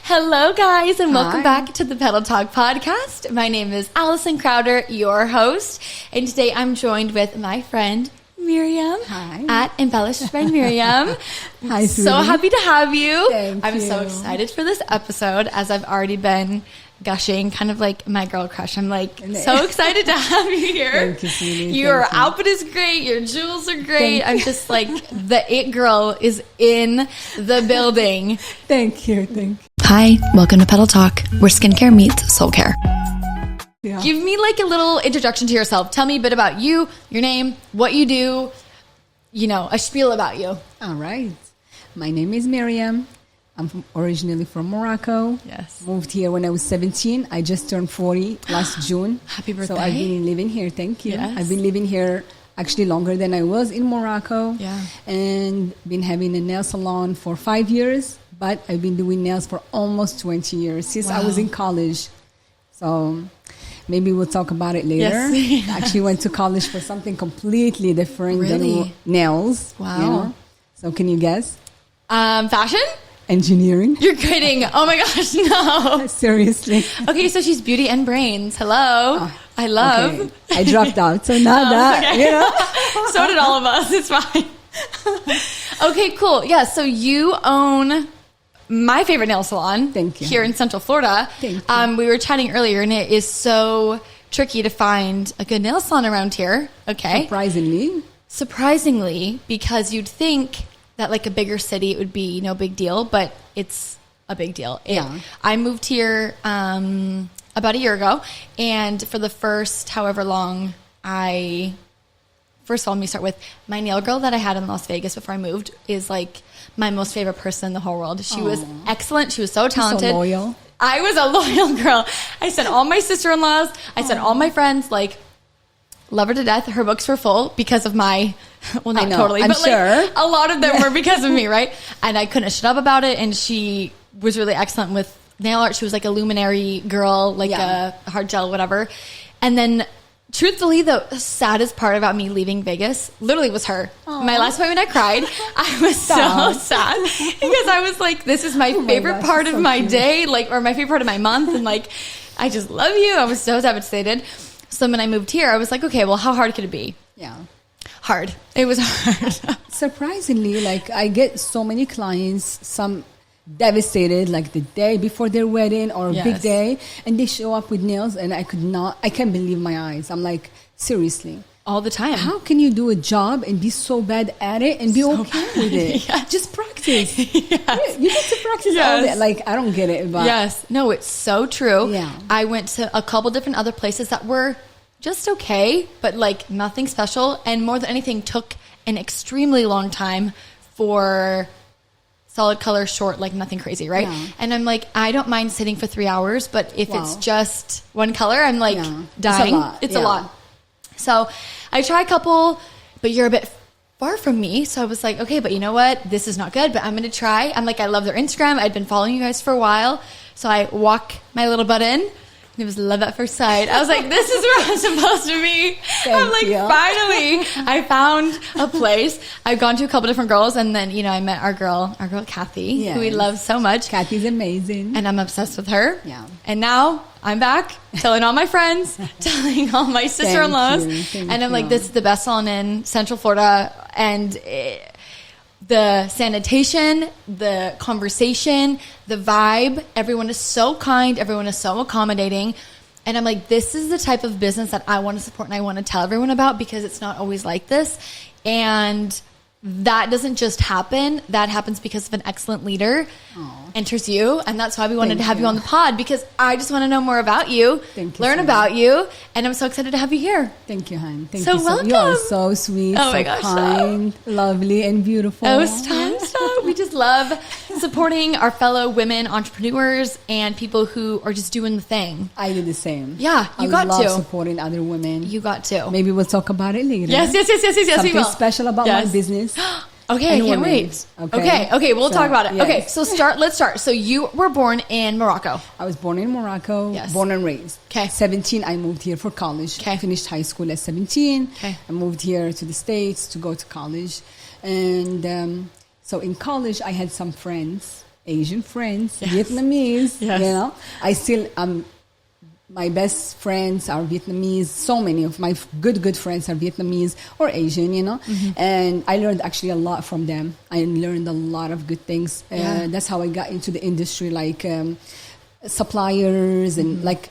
Hello, guys, and welcome back to the Petal Talk podcast. My name is Allison Crowder, your host, and today I'm joined with my friend Mariam at Embellished by Mariam. Hi, so happy to have you. I'm so excited for this episode, as I've already been gushing, kind of like my girl crush. I'm like so excited to have you here. Thank you, sweetie. Your outfit is great. Your jewels are great. I'm just like, the it girl is in the building. Thank you. Hi, welcome to Petal Talk, where skincare meets soul care. Yeah. Give me like a little introduction to yourself. Tell me a bit about you, your name, what you do, a spiel about you. All right. My name is Mariam. I'm originally from Morocco. Yes. Moved here when I was 17. I just turned 40 last June. Happy birthday. So I've been living here. Thank you. Yes. I've been living here actually longer than I was in Morocco. Yeah. And been having a nail salon for 5 years. But I've been doing nails for almost 20 years since I was in college. So maybe we'll talk about it later. Yes. I actually went to college for something completely different than nails. Wow. So can you guess? Fashion? Engineering. You're kidding. Oh my gosh, no. Seriously. Okay, so she's beauty and brains. Hello. I love. Okay. I dropped out, so not that. Okay. So did all of us. It's fine. Okay, cool. Yeah, so you own my favorite nail salon. Thank you. Here in Central Florida. Thank you. We were chatting earlier, and it is so tricky to find a good nail salon around here. Okay. Surprisingly, because you'd think that like a bigger city, it would be no big deal, but it's a big deal. I moved here about a year ago, and for the first however long, first of all, let me start with my nail girl that I had in Las Vegas before I moved is like my most favorite person in the whole world. She was excellent. She was so talented. So loyal. I was a loyal girl. I sent all my sister-in-laws. I sent all my friends, like, love her to death. Her books were full because of my, well, not totally, but sure. Like a lot of them were because of me, right? And I couldn't shut up about it. And she was really excellent with nail art. She was like a luminary girl, like a hard gel, whatever. And then truthfully, the saddest part about me leaving Vegas literally was her. Aww. My last appointment, I cried. I was so sad because I was like, this is my favorite part of my day, like, or my favorite part of my month. And like, I just love you. I was so devastated. So when I moved here, I was like, okay, well, how hard could it be? Yeah. Hard. It was hard. Surprisingly, like I get so many clients, some devastated like the day before their wedding or a big day, and they show up with nails and I can't believe my eyes. I'm like, seriously. All the time. How can you do a job and be so bad at it and be okay with it? Yes. Just practice. Yes. You get to practice all that. Like, I don't get it. But yes. No, it's so true. Yeah. I went to a couple different other places that were just okay, but like nothing special. And more than anything, took an extremely long time for solid color, short, like nothing crazy, right? Yeah. And I'm like, I don't mind sitting for 3 hours, but if it's just one color, I'm like dying. It's a lot. So I tried a couple, but you're a bit far from me. So I was like, okay, but you know what? This is not good, but I'm going to try. I'm like, I love their Instagram. I'd been following you guys for a while. So I walk my little butt in. It was love at first sight. I was like, this is where I'm supposed to be. I'm like, finally, I found a place. I've gone to a couple different girls, and then, I met our girl Kathy, who we love so much. Kathy's amazing. And I'm obsessed with her. Yeah. And now I'm back telling all my friends, telling all my sister-in-laws. And I'm like, this is the best salon in Central Florida. And the sanitation, the conversation, the vibe, everyone is so kind, everyone is so accommodating. And I'm like, this is the type of business that I want to support and I want to tell everyone about, because it's not always like this. And that doesn't just happen. That happens because of an excellent leader. Enters you. And that's why we wanted to have you on the pod, because I just want to know more about you, learn about you. And I'm so excited to have you here. Thank you, hon. Thank you. Welcome. You are so sweet, oh my gosh, kind, lovely, and beautiful. Oh, stop. We just love supporting our fellow women entrepreneurs and people who are just doing the thing. I do the same. Yeah, I love supporting other women. You got to. Maybe we'll talk about it later. Yes. Something we will. Special about my business. Okay, I can't wait. Okay, we'll talk about it. Yes. Okay, so let's start. So you were born in Morocco. I was born in Morocco, born and raised. Okay. 17, I moved here for college. Okay. I finished high school at 17. Okay. I moved here to the States to go to college. And so in college, I had some friends Asian friends, Vietnamese, Yes. you know. I still, my best friends are Vietnamese. So many of my good friends are Vietnamese or Asian, you know. And I learned actually a lot from them. I learned a lot of good things. That's how I got into the industry, like suppliers and like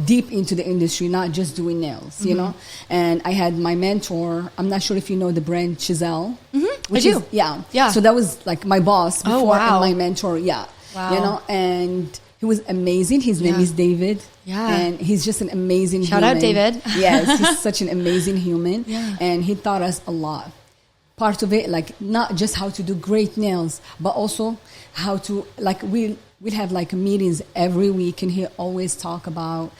deep into the industry, not just doing nails, you know. And I had my mentor. I'm not sure if you know the brand Chisel. I do. Yeah. So that was like my boss before and my mentor. Yeah. Wow. You know, and he was amazing. His name is David. Yeah. And he's just an amazing Shout human. out, David. Yes, he's such an amazing human. Yeah. And he taught us a lot. Part of it, like not just how to do great nails, but also how to, like we'd have like meetings every week, and he always talk about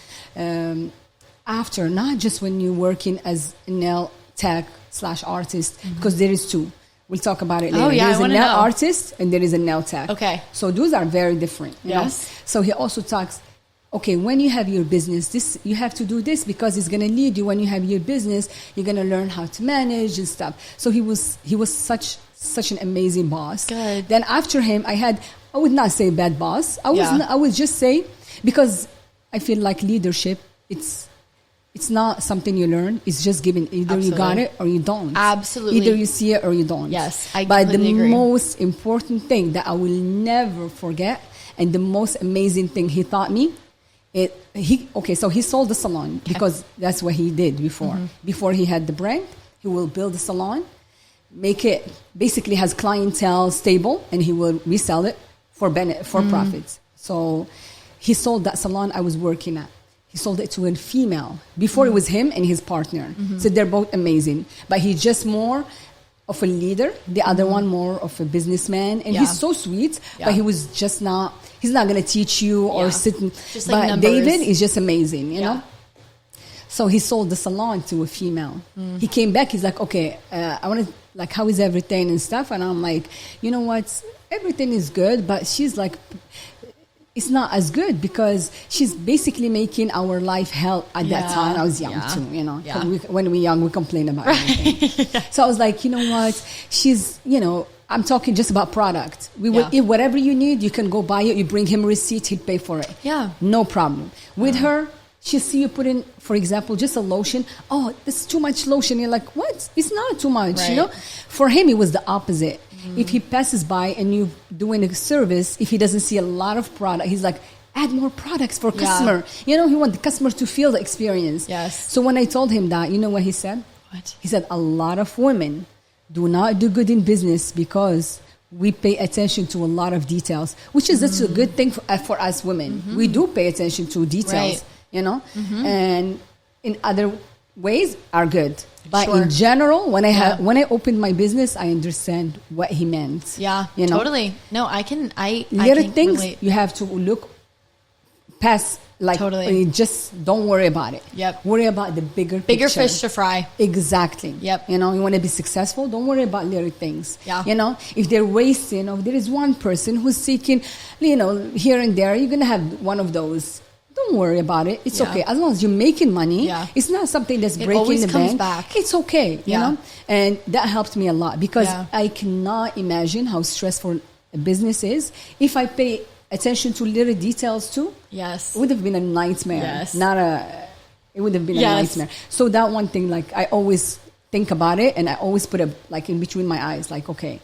after, not just when you're working as a nail tech / artist, because there is two. We'll talk about it later. Oh, yeah, There's I a wanna nail know. artist and there is a nail tech. Okay. So those are very different. You know? So he also talks, okay, when you have your business, this you have to do this because it's going to lead you. When you have your business, you're going to learn how to manage and stuff. So he was such an amazing boss. Good. Then after him, I would not say bad boss. I would just say, because I feel like leadership, it's not something you learn. It's just given. Either you got it or you don't. Absolutely. Either you see it or you don't. Yes, I But the completely agree. most important thing that I will never forget, and the most amazing thing he taught me, so he sold the salon because that's what he did before. Before he had the brand, he will build a salon, make it basically has clientele stable, and he will resell it for profits. So he sold that salon I was working at. He sold it to a female. Before it was him and his partner. So they're both amazing. But he's just more of a leader. The other one more of a businessman. And he's so sweet, but he was just not, he's not going to teach you or sit. Just but like numbers. David is just amazing, you know? So he sold the salon to a female. He came back, he's like, okay, I want to, like, how is everything and stuff? And I'm like, you know what? Everything is good, but she's like, it's not as good because she's basically making our life hell at that time. I was young too, you know. Yeah. When we're young, we complain about everything. So I was like, you know what? She's, you know, I'm talking just about product. We will, if whatever you need, you can go buy it. You bring him a receipt, he'd pay for it. Yeah. No problem. With her, she'll see you put in, for example, just a lotion. Oh, this is too much lotion. You're like, what? It's not too much, you know? For him, it was the opposite. If he passes by and you doing a service, if he doesn't see a lot of product, he's like, add more products for customer. You know, he wants the customer to feel the experience. Yes. So when I told him that, you know what he said? What? He said, a lot of women do not do good in business because we pay attention to a lot of details, which is that's a good thing for us women. We do pay attention to details, you know, and in other ways are good. But in general, when I opened my business, I understand what he meant. Yeah, you know? totally. No, I can little things relate. you have to look past. Like, just don't worry about it. Yep. Worry about the bigger fish to fry. Exactly. Yep. You know, you want to be successful, don't worry about little things. Yeah. You know, if they're wasting, or there is one person who's seeking, you know, here and there, you're going to have one of those. Don't worry about it. It's okay. As long as you're making money, it's not something that's breaking the bank. Back. It's okay, you know? And that helped me a lot because I cannot imagine how stressful a business is. If I pay attention to little details too, it would have been a nightmare. It would have been a nightmare. So that one thing, like, I always think about it, and I always put it like in between my eyes, like, okay,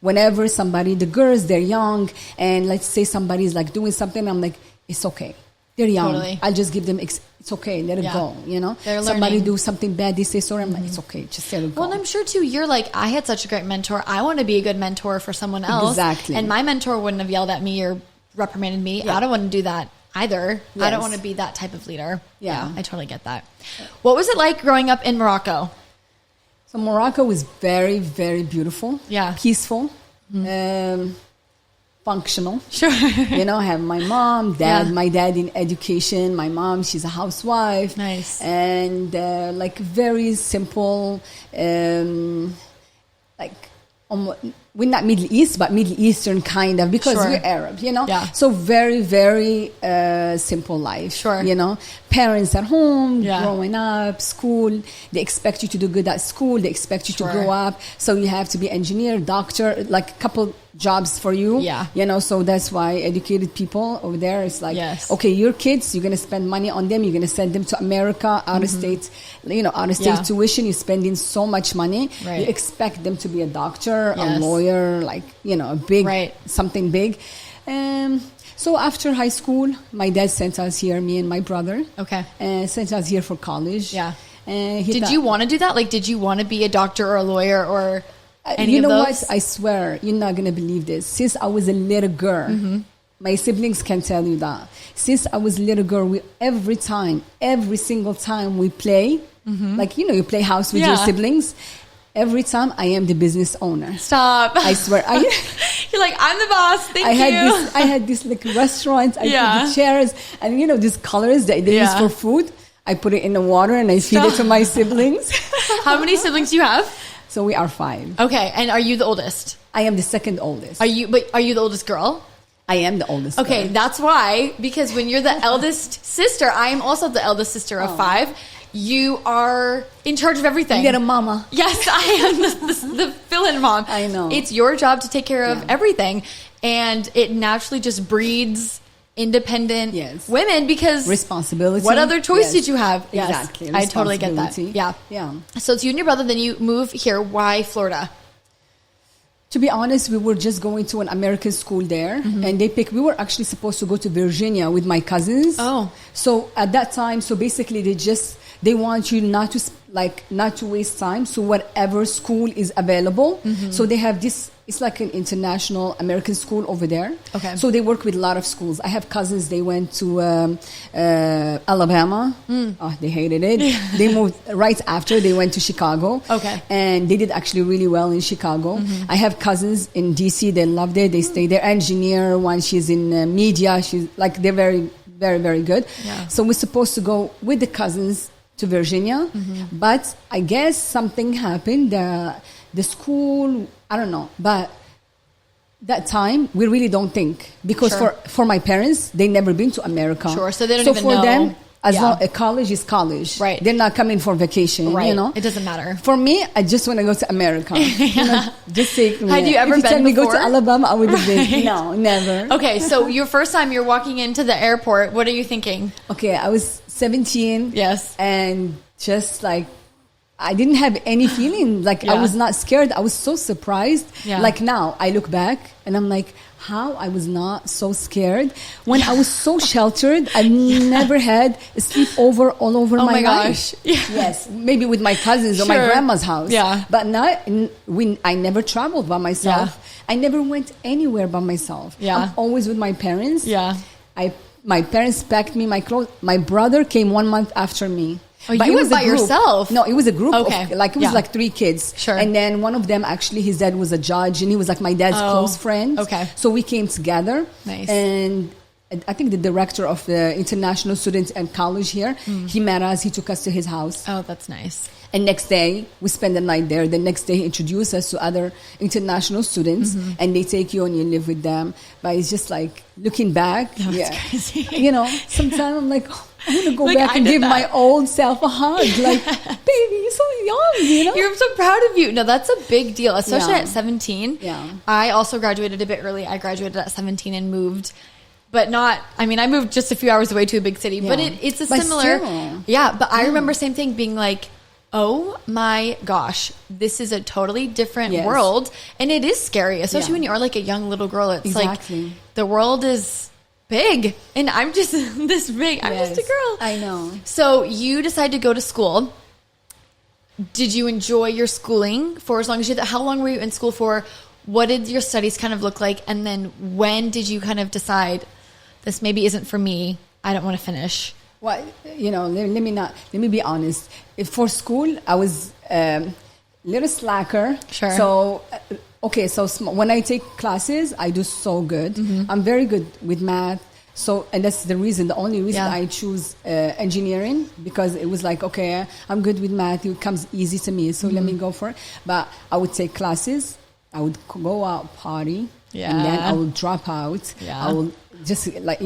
whenever the girls, they're young, and let's say somebody's like doing something, I'm like, it's okay. They're young. Totally. I'll just give them, it's okay, let it go, you know? Somebody do something bad, they say sorry, I'm like, it's okay, just let it go. Well, and I'm sure too, you're like, I had such a great mentor. I want to be a good mentor for someone else. Exactly. And my mentor wouldn't have yelled at me or reprimanded me. I don't want to do that either. I don't want to be that type of leader. Yeah, I totally get that. What was it like growing up in Morocco? So Morocco was very, very beautiful. Yeah. Peaceful. Functional. Sure. You know, I have my mom, dad, my dad in education, my mom, she's a housewife. Nice. And like very simple, like we're not Middle East, but Middle Eastern kind of, because we're Arab, you know? Yeah. So very, very simple life. Sure. You know, parents at home, growing up, school, they expect you to do good at school, they expect you to grow up, so you have to be engineer, doctor, like a couple jobs for you. Yeah. You know, so that's why educated people over there, it's like, Yes. okay, your kids, you're going to spend money on them. You're going to send them to America, out of state, out of state tuition. You're spending so much money. Right. You expect them to be a doctor, a Yes. lawyer, like, a big, something big. So after high school, my dad sent us here, me and my brother. Okay. Sent us here for college. Yeah. Did you want to do that? Like, did you want to be a doctor or a lawyer or any of those? What? I swear, you're not going to believe this. Since I was a little girl, my siblings can tell you that. Since I was a little girl, every single time we play, like, you play house with your siblings, every time I am the business owner. Stop. I swear. You're like, I'm the boss. Thank you. I had this like restaurant. I put the chairs and these colors that they use for food. I put it in the water and I feed it to my siblings. How many siblings do you have? So we are 5. Okay. And are you the oldest? I am the second oldest. Are you the oldest girl? I am the oldest Okay, girl. That's why, because when you're the eldest sister, I am also the eldest sister of 5. You are in charge of everything. You get a mama. Yes, I am the fill-in mom. I know. It's your job to take care of everything. And it naturally just breeds independent women because... Responsibility. What other choice did you have? Yes. Exactly. I totally get that. Yeah. So it's you and your brother, then you move here. Why Florida? To be honest, we were just going to an American school there, and we were actually supposed to go to Virginia with my cousins. Oh. So at that time, basically they want you not to waste time. So whatever school is available. So they have this, it's like an international American school over there. Okay. So they work with a lot of schools. I have cousins, they went to Alabama. Oh, they hated it. They moved right after, they went to Chicago. Okay. And they did actually really well in Chicago. I have cousins in DC, they loved it. They stay there. Engineer, one, she's in media. She's like, they're very, very, very good. Yeah. So we're supposed to go with the cousins to Virginia, but I guess something happened. The school, I don't know, but that time we really don't think because for my parents, they never been to America. Sure, so they don't even know. So for them, as long as college is college, right? They're not coming for vacation, right? It doesn't matter. For me, I just want to go to America. Just take me. Had you ever if you been tell me before? Go to Alabama, I would have been. No, never. Okay, so your first time you're walking into the airport, what are you thinking? Okay, I was 17. Yes. And just like, I didn't have any feeling. Like, I was not scared. I was so surprised. Yeah. Like now, I look back and I'm like, how I was not so scared when I was so sheltered. I never had a sleepover all over my life. Gosh. Yeah. Yes, maybe with my cousins or my grandma's house. Yeah. But I never traveled by myself. Yeah. I never went anywhere by myself. Yeah. I'm always with my parents. Yeah. My parents packed me my clothes. My brother came 1 month after me. Oh, but you went by yourself? No, it was a group. Okay. It was like 3 kids. Sure. And then one of them, actually, his dad was a judge, and he was like my dad's close friend. Okay. So we came together. Nice. And I think the director of the international students and college here, he met us. He took us to his house. Oh, that's nice. And next day, we spend the night there. The next day, he introduced us to other international students, and they take you and you live with them. But it's just like, looking back, crazy. Sometimes I'm like, oh, I want to go back and give my old self a hug. Like, baby, you're so young, You're so proud of you. No, that's a big deal, especially at 17. Yeah. I also graduated a bit early. I graduated at 17 and moved. But I moved just a few hours away to a big city. Yeah. But it's a similar... Still. Yeah, but I remember same thing being like, oh my gosh, this is a totally different world. And it is scary, especially when you are like a young little girl. It's like the world is big and I'm just this big. I'm just a girl. I know. So you decide to go to school. Did you enjoy your schooling for as long as you did? How long were you in school for? What did your studies kind of look like? And then when did you kind of decide this maybe isn't for me? I don't want to finish. Well, let me be honest. For school, I was a little slacker. Sure. So, when I take classes, I do so good. I'm very good with math. So, and that's the only reason I choose engineering, because it was like, okay, I'm good with math. It comes easy to me. So let me go for it. But I would take classes. I would go out party. Yeah. And then I would drop out. Yeah. I will just like,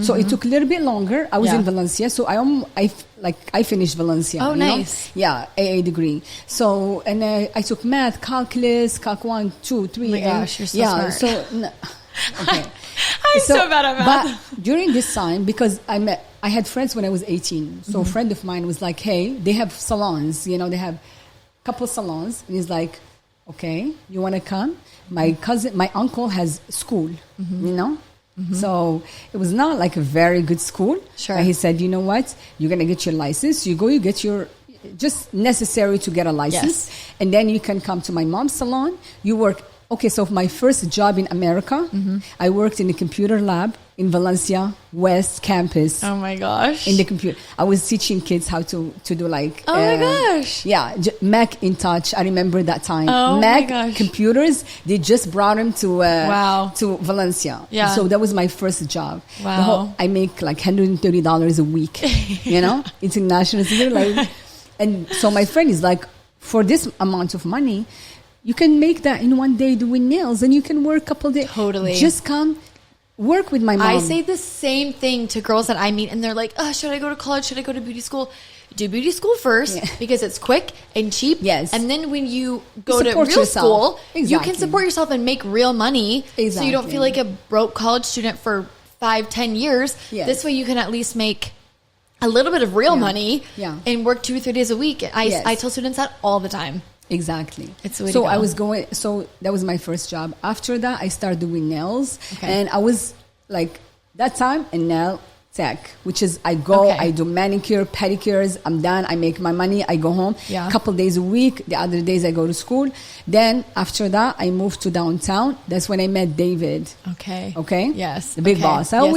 so it took a little bit longer. I was in Valencia, so I finished Valencia. Oh, nice. Yeah, AA degree. So, and I took math, calculus, calc 1, 2, 3. Oh my gosh, you're so smart. So, okay. I'm so bad at math. But during this time, because I had friends when I was 18. So a friend of mine was like, hey, they have salons, they have a couple salons. And he's like, okay, you want to come? My uncle has school, So it was not like a very good school. Sure. And he said, you know what? You're going to get your license. You get your, just necessary to get a license. Yes. And then you can come to my mom's salon. You work. Okay, so my first job in America, I worked in the computer lab in Valencia West campus. Oh my gosh. In the computer. I was teaching kids how to do like... Oh my gosh. Yeah, Mac in touch. I remember that time. Oh Mac my gosh. computers, they just brought them to Wow. to Valencia. Yeah. So that was my first job. Wow. I make like $130 a week, international. And so my friend is like, for this amount of money, you can make that in one day doing nails, and you can work a couple days. Totally. Just come work with my mom. I say the same thing to girls that I meet, and they're like, oh, should I go to college? Should I go to beauty school? Do beauty school first because it's quick and cheap. Yes. And then when you go to support real yourself. school, Exactly. you can support yourself and make real money. Exactly. So you don't feel like a broke college student for 5-10 years. Yes. This way you can at least make a little bit of real money and work 2 or 3 days a week. I tell students that all the time. Exactly. It's the way so to go. So that was my first job. After that, I started doing nails. Okay. And I was like, that time, a nail tech, which is I do manicure, pedicures, I'm done, I make my money, I go home. Yeah. A couple days a week. The other days I go to school. Then after that, I moved to downtown. That's when I met David. Okay. Yes. The big boss. I will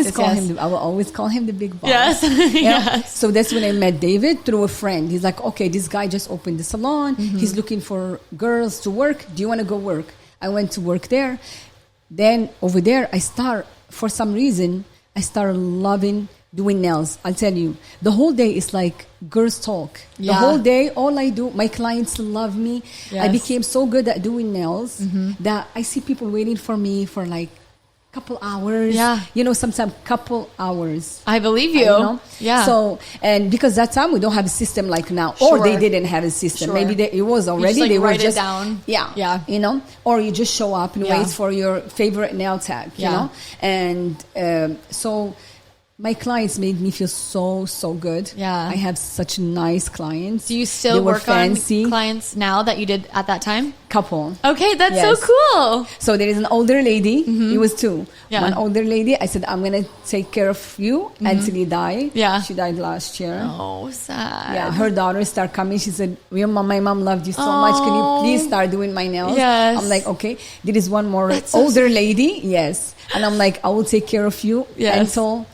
always call him the big boss. Yes. Yes. So that's when I met David through a friend. He's like, okay, this guy just opened the salon. He's looking for girls to work. Do you want to go work? I went to work there. Then over there, for some reason, I started loving doing nails. I'll tell you, the whole day is like girls talk. Yeah. The whole day, all I do, my clients love me. Yes. I became so good at doing nails that I see people waiting for me for like couple hours. Yeah. Sometimes couple hours. I believe you. Yeah. So, and because that time we don't have a system like now, or they didn't have a system. Sure. Maybe it was already. You just, they were write just it down. Yeah. Or you just show up and wait for your favorite nail tech. And so my clients made me feel so good. Yeah. I have such nice clients. Do you still work on clients now that you did at that time? Couple. Okay, that's so cool. So there is an older lady. It was 2. Yeah. One older lady. I said, I'm going to take care of you until you die. Yeah. She died last year. Oh, sad. Yeah. Her daughter started coming. She said, my mom loved you so much. Can you please start doing my nails? Yes. I'm like, okay. There is one more older lady. Yes. And I'm like, I will take care of you until...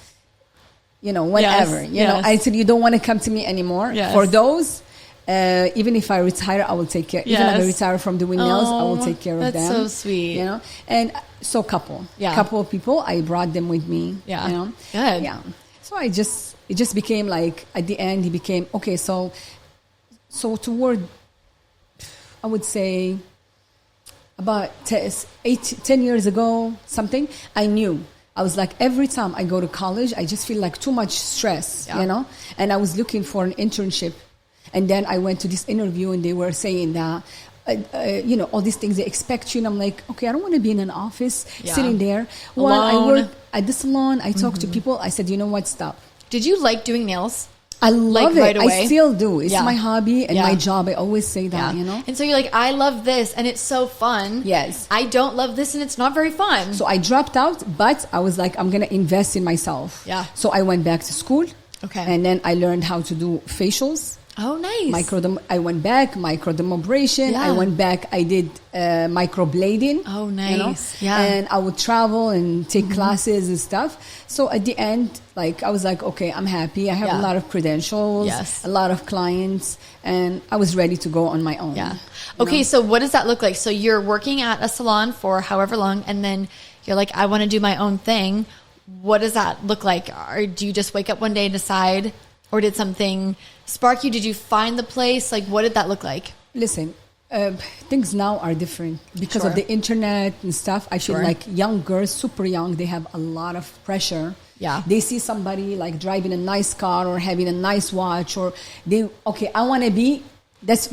whenever, until you don't want to come to me anymore. Yes. For those, even if I retire, I will take care. Even if I retire from doing nails, I will take care of them. That's so sweet. And so couple of people, I brought them with me. Yeah. Good. Yeah. So it just became like, at the end, he became, okay, so toward, I would say, about 10 years ago, something, I knew. I was like, every time I go to college, I just feel like too much stress, And I was looking for an internship. And then I went to this interview and they were saying that, all these things they expect you. And I'm like, okay, I don't want to be in an office sitting there. Well, I work at the salon. I talk to people. I said, you know what, stop. Did you like doing nails? I love it. Right away? I still do. It's my hobby and my job. I always say that, And so you're like, I love this and it's so fun. Yes. I don't love this and it's not very fun. So I dropped out, but I was like, I'm going to invest in myself. Yeah. So I went back to school. Okay. And then I learned how to do facials. Oh, nice. I went back, microdermabrasion. Yeah. I went back, I did microblading. Oh, nice. Yeah. And I would travel and take classes and stuff. So at the end, I was like, okay, I'm happy. I have a lot of credentials, a lot of clients, and I was ready to go on my own. Yeah. Okay, so what does that look like? So you're working at a salon for however long, and then you're like, I want to do my own thing. What does that look like? Or do you just wake up one day and decide, or did something spark you? Did you find the place? What did that look like? Listen, things now are different because of the internet and stuff. I feel like young girls, super young, they have a lot of pressure. Yeah. They see somebody like driving a nice car or having a nice watch, or I want to be, that's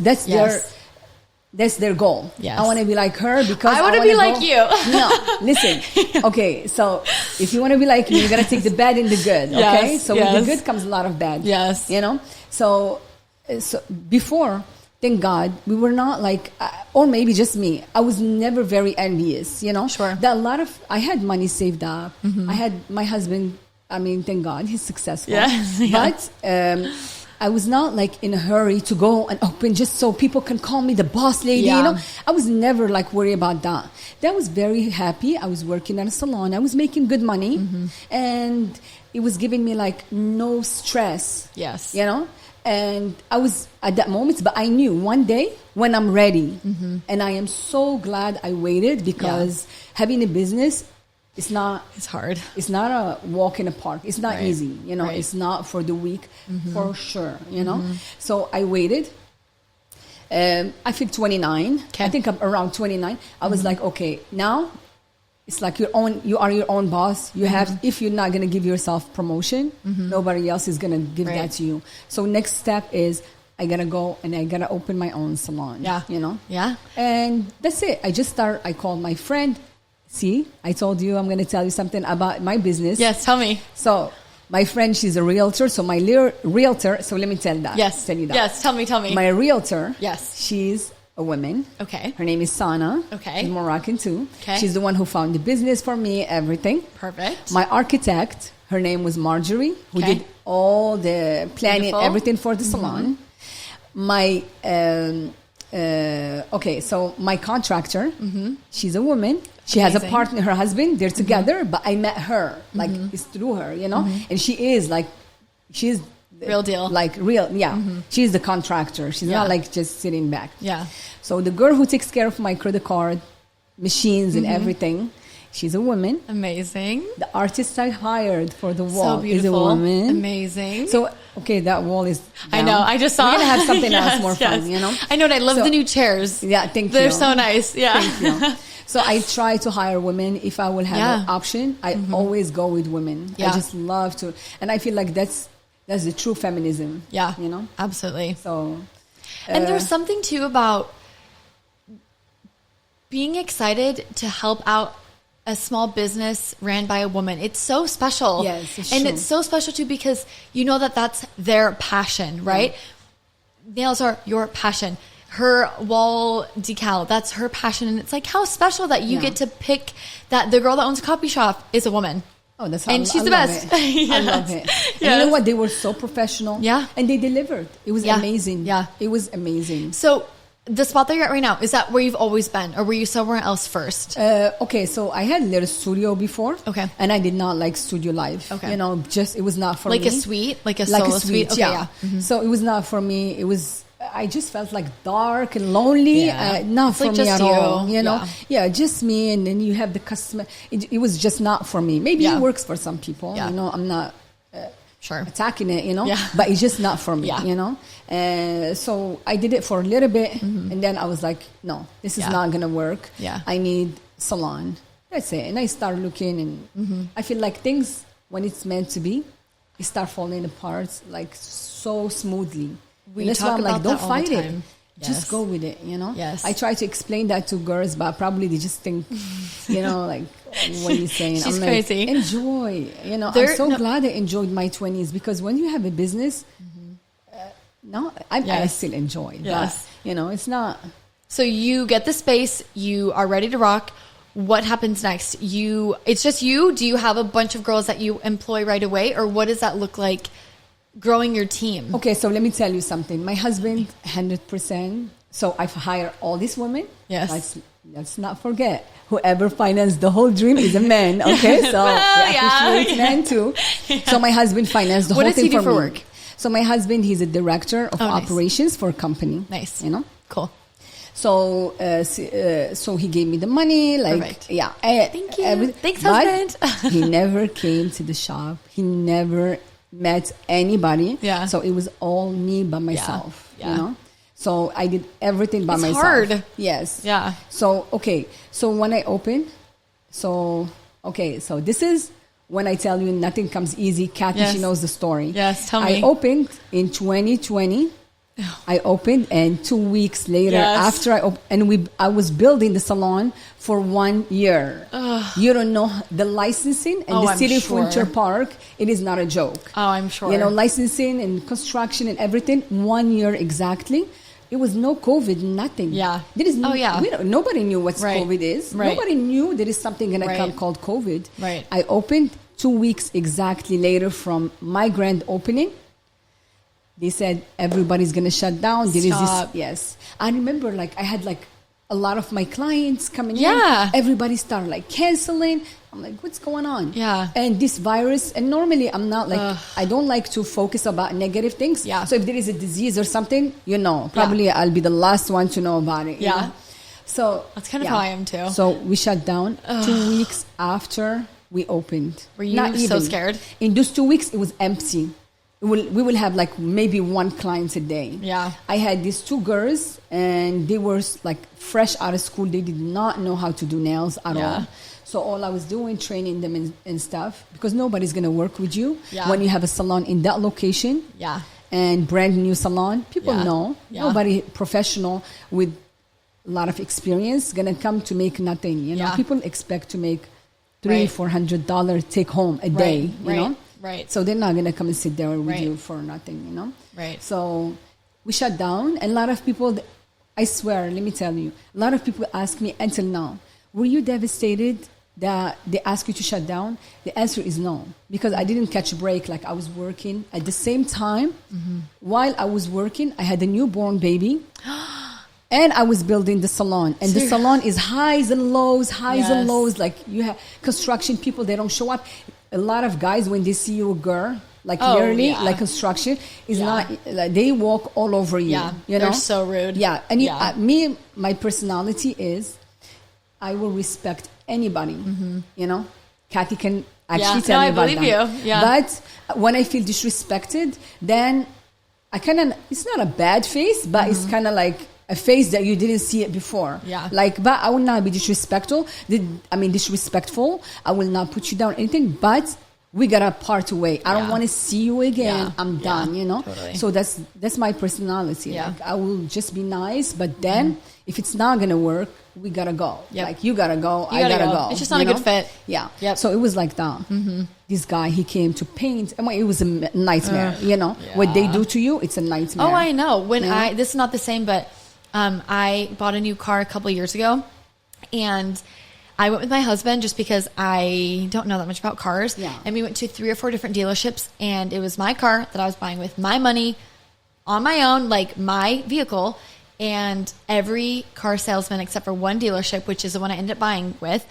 their goal. Yes. I want to be like her because I want to be like you. No, listen. Okay, so if you want to be like me, you got to take the bad and the good. Okay, Yes, so with the good comes a lot of bad. Yes. You know. So before, thank God, we were not like, or maybe just me. I was never very envious. You know. Sure. That I had money saved up. I had my husband. I mean, thank God, he's successful. Yes. But I was not like in a hurry to go and open just so people can call me the boss lady. You know, I was never like worried about that. I was very happy. I was working at a salon. I was making good money, and it was giving me like no stress. Yes, you know. And I was at that moment, but I knew one day when I'm ready, and I am so glad I waited because having a business. It's hard. It's not a walk in the park. It's not easy, you know. Right. It's not for the weak, for sure, you know. So I waited. I feel 29. Okay. I think I'm around 29. I was like, okay, now it's like you are your own boss. You have, if you're not going to give yourself promotion, nobody else is going to give that to you. So next step is I got to go and I got to open my own salon. Yeah. You know? Yeah. And that's it. I called my friend. See, I told you I'm going to tell you something about my business. Yes, tell me. So my friend, she's a realtor. So my realtor, so let me tell that. Yes. Tell you that. Yes, tell me. My realtor, yes, she's a woman. Okay. Her name is Sana. Okay. She's Moroccan too. Okay. She's the one who found the business for me, everything. Perfect. My architect, her name was Marjorie, who did all the planning, everything for the salon. My so my contractor, she's a woman. She has a partner, her husband. They're together, but I met her. Like, it's through her, you know? And she's real deal. Like, real, She's the contractor. She's not like just sitting back. Yeah. So the girl who takes care of my credit card, machines and everything, she's a woman. Amazing. The artist I hired for the wall so is a woman. Amazing. So, okay, that wall is down. I know. I just saw. We're going to have something else more fun, you know? I know, and I love the new chairs. Yeah, thank you. They're so nice. Yeah. Thank you. So I try to hire women. If I will have an option, I always go with women. I just love to. And I feel like that's the true feminism. Yeah. You know? Absolutely. So. And there's something too about being excited to help out a small business ran by a woman. It's so special. Yes, it's and true. it's so special too because you know that that's their passion, right? Nails are your passion. Her wall decal, that's her passion. And it's like how special that you get to pick that the girl that owns a coffee shop is a woman. Oh, that's and she's the best. Yes. I love it. And you know what? They were so professional. Yeah. And they delivered. It was amazing. Yeah. It was amazing. So the spot that you're at right now, is that where you've always been? Or were you somewhere else first? Okay, so I had a little studio before. Okay. And I did not like studio life. Okay. You know, it was not for me. Like a suite? Like a solo suite? Okay, yeah. So it was not for me. I just felt like dark and lonely. Not it's for like me just at all. You know? Yeah. Just me. And then you have the customer. It was just not for me. Maybe it works for some people. You know, I'm not attacking it, you know. Yeah. But it's just not for me, you know. So I did it for a little bit. And then I was like, no, this is not going to work. Yeah. I need salon. That's it. And I started looking. And I feel like things, when it's meant to be, it start falling apart like so smoothly. That's why I'm like, don't fight it. Yes. Just go with it, you know? Yes. I try to explain that to girls, but probably they just think, you know, like, what are you saying? She's I'm like, crazy. Enjoy. You know, I'm so glad I enjoyed my 20s because when you have a business, I still enjoy. Yes. But, you know, it's not. So you get the space, you are ready to rock. What happens next? It's just you? Do you have a bunch of girls that you employ right away? Or what does that look like? Growing your team. Okay, so let me tell you something. My husband, 100%. So I've hired all these women. Yes. Let's not forget, whoever financed the whole dream is a man. Okay, so we appreciate men too. So my husband financed the whole thing for me. What does he do for work? So my husband, he's a director of operations for a company. Nice. You know? Cool. So, so he gave me the money. Like, perfect. Yeah. Thank you. Thanks, husband. He never came to the shop. He never met anybody. Yeah. So it was all me by myself. Yeah. You know. So I did everything by myself. It's hard. Yes. Yeah. So, okay. So when I opened, so this is when I tell you nothing comes easy. Kathy, she knows the story. Yes, tell me. I opened in 2020. I opened, and 2 weeks later, after I opened, I was building the salon for 1 year. You don't know the licensing and the city of Winter Park. It is not a joke. Oh, I'm sure. You know, licensing and construction and everything. 1 year exactly. It was no COVID, nothing. Yeah. There is nobody knew what COVID is. Right. Nobody knew there is something going to come called COVID. Right. I opened 2 weeks exactly later from my grand opening. They said everybody's going to shut down. There is this, yes. I remember I had a lot of my clients coming in. Everybody started canceling. I'm like, what's going on? Yeah. And this virus, and normally I'm not I don't like to focus about negative things. Yeah. So if there is a disease or something, probably I'll be the last one to know about it. Yeah. You know? So that's kind of how I am too. So we shut down 2 weeks after we opened. Were you so scared? In those 2 weeks, it was empty. We will have maybe one client a day. Yeah. I had these 2 girls, and they were fresh out of school. They did not know how to do nails at all. So all I was doing, training them and stuff, because nobody's going to work with you when you have a salon in that location. Yeah. And brand new salon. People know. Yeah. Nobody professional with a lot of experience going to come to make nothing. You know, people expect to make $300-$400 take home a day. You know. Right. So they're not going to come and sit there with you for nothing, you know? Right. So we shut down, and a lot of people, I swear, let me tell you, a lot of people ask me until now, were you devastated that they asked you to shut down? The answer is no, because I didn't catch a break. I was working at the same time. While I was working, I had a newborn baby. And I was building the salon. And the salon is highs and lows. You have construction people, they don't show up. A lot of guys, when they see you a girl, yearly, construction, is not, they walk all over you. Yeah, you know? They're so rude. Yeah, and my personality is, I will respect anybody, you know? Kathy can actually tell you about that. I believe you. Yeah. But when I feel disrespected, then I it's not a bad face, but it's kind of a face that you didn't see it before. Yeah. But I will not be disrespectful. Disrespectful. I will not put you down or anything, but we gotta part away. I don't want to see you again. Yeah. I'm done, you know? Totally. So that's my personality. Yeah. I will just be nice, but then if it's not gonna work, we gotta go. Yep. You gotta go, I gotta go. It's just not a good fit. Yeah. Yep. So it was like that. This guy, he came to paint. It was a nightmare, you know? Yeah. What they do to you, it's a nightmare. Oh, I know. This is not the same, but I bought a new car a couple of years ago, and I went with my husband just because I don't know that much about cars. Yeah. And we went to 3 or 4 different dealerships, and it was my car that I was buying with my money on my own, my vehicle. And every car salesman, except for one dealership, which is the one I ended up buying with,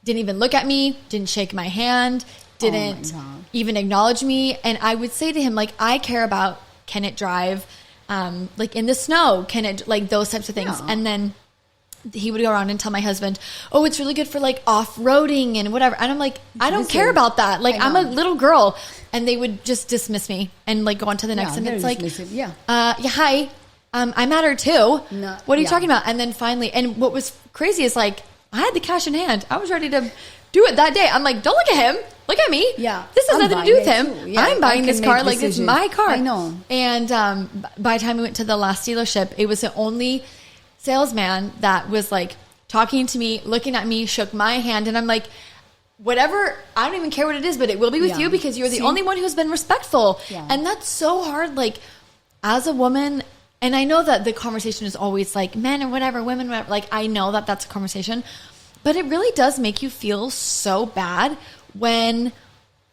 didn't even look at me, didn't shake my hand, didn't even acknowledge me. And I would say to him, I care about, can it drive, in the snow, can it, those types of things. Yeah. And then he would go around and tell my husband, oh, it's really good for off-roading and whatever. And I'm like, I don't care about that. I'm a little girl. And they would just dismiss me and go on to the next. And it's hi, I matter too. No, what are you talking about? And then finally, and what was crazy is I had the cash in hand. I was ready to do it that day. I'm like, don't look at him. Look at me. Yeah. This has nothing to do with him. Yeah, I'm buying this car. It's my car. I know. And by the time we went to the last dealership, it was the only salesman that was talking to me, looking at me, shook my hand. And I'm like, whatever, I don't even care what it is, but it will be with you because you're the only one who's been respectful. Yeah. And that's so hard. As a woman, and I know that the conversation is always men or whatever, women, whatever. I know that that's a conversation, but it really does make you feel so bad when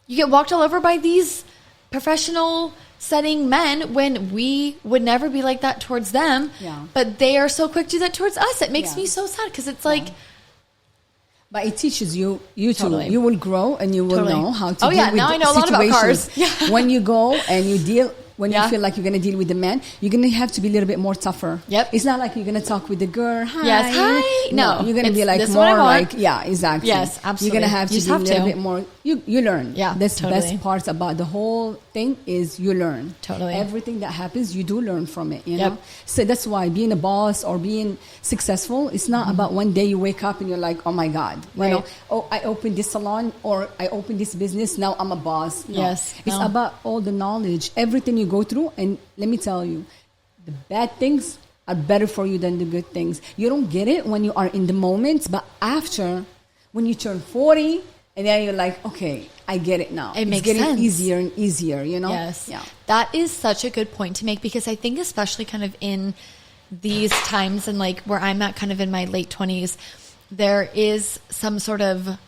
you get walked all over by these professional setting men when we would never be like that towards them. Yeah. But they are so quick to do that towards us. It makes me so sad because it's But it teaches you too. You will grow and you will know how to deal with now I know a lot about cars. Yeah. When you go and you deal, when you feel like you're going to deal with the man, you're going to have to be a little bit more tougher. Yep. It's not like you're going to talk with the girl. Hi. Yes. Hi. No, you're going to be more exactly. Yes, absolutely. You're going to have to be a little bit more, you learn. Yeah, That's totally. the best part about the whole thing is you learn. Totally. Everything that happens, you do learn from it, you Yep. know? So that's why being a boss or being successful, it's not about one day you wake up and you're like, oh my God, you Right. know, oh, I opened this salon or I opened this business, now I'm a boss. No. Yes. It's No. about all the knowledge, everything you go through. And let me tell you, the bad things are better for you than the good things. You don't get it when you are in the moment, but after, when you turn 40, and then you're like, okay, I get it now. It makes getting sense. easier and easier, you know? Yes. Yeah. That is such a good point to make, because I think especially kind of in these times and like where I'm at kind of in my late 20s, there is some sort of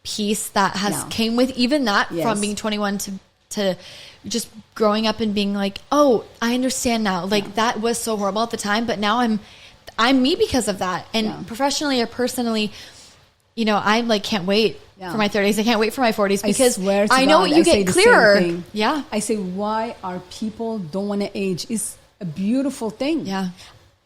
peace that has came with even that from being 21 to just growing up and being like, oh, I understand now. Like that was so horrible at the time, but now I'm me because of that. And professionally or personally, you know, I like can't wait for my 30s. I can't wait for my 40s because I know you get clearer. Yeah. I say, why are people don't want to age? It's a beautiful thing. Yeah.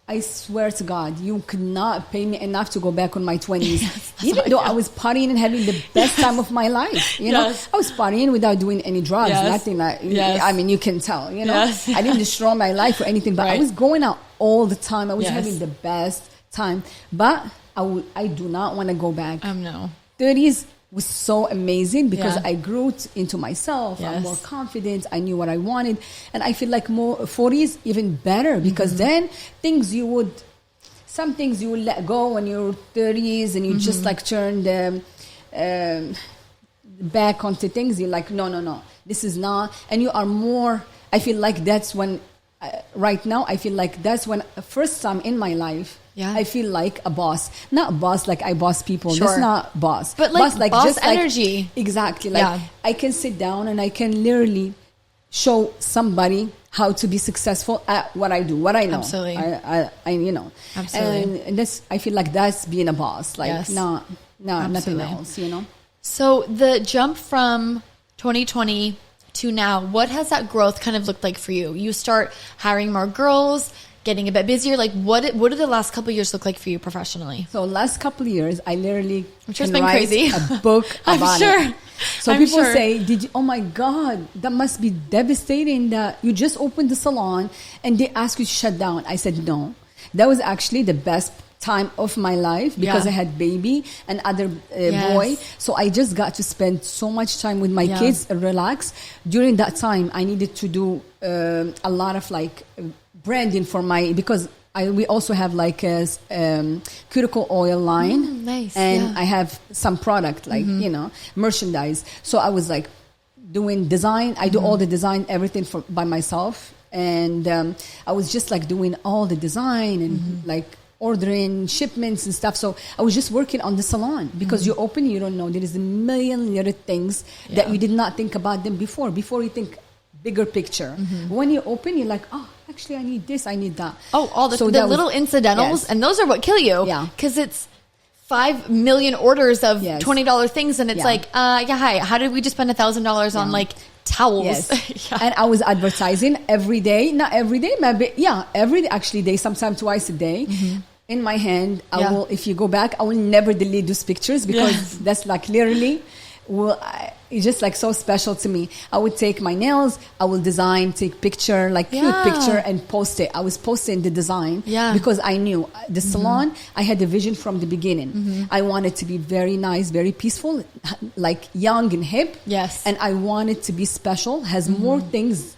I swear to God, you could not pay me enough to go back on my 20s. Yes, even though I was partying and having the best time of my life. You know, I was partying without doing any drugs, nothing like, I mean, you can tell, you know, I didn't destroy my life or anything, but I was going out all the time. I was having the best time, but I do not want to go back. No. 30s was so amazing because I grew into myself. I'm more confident. I knew what I wanted. And I feel like more 40s even better because then some things you would let go when you're 30s and you just like turn the back onto things. You're like, no, this is not. And you are more, I feel like that's when, right now, I feel like that's when first time in my life, I feel like a boss. Not boss like I boss people. Sure. That's not boss. But like boss just energy. Like, exactly. Like I can sit down and I can literally show somebody how to be successful at what I do, what I know. Absolutely. I you know. Absolutely. And that's, I feel like that's being a boss. Like nothing else, you know. So the jump from 2020 to now, what has that growth kind of looked like for you? You start hiring more girls, getting a bit busier. Like what did the last couple of years look like for you professionally? So last couple of years, I literally can write a book about it. So people say, oh my God, that must be devastating that you just opened the salon and they ask you to shut down. I said, no, that was actually the best time of my life because I had baby and other boy. So I just got to spend so much time with my kids and relax. During that time, I needed to do a lot of like branding for because we also have like a cuticle oil line. Nice. And I have some product like, you know, merchandise. So I was like doing design. I do all the design, everything by myself. And I was just like doing all the design and like ordering shipments and stuff. So I was just working on the salon because you open, you don't know. There is a million little things that you did not think about them before you think bigger picture. When you open, you're like, oh, actually I need this, I need that. Oh, all the little incidentals. And those are what kill you. Yeah. Because it's 5 million orders of $20 things. And it's like, hi, how did we just spend $1,000 on like towels? Yes. And I was advertising every day, not every day, maybe, every day, sometimes twice a day. In my hand, I will, if you go back, I will never delete those pictures because that's like literally, it's just like so special to me. I would take my nails, I will design, take picture, like cute picture and post it. I was posting the design because I knew the salon, I had the vision from the beginning. I wanted to be very nice, very peaceful, like young and hip. Yes. And I wanted to be special, has more things.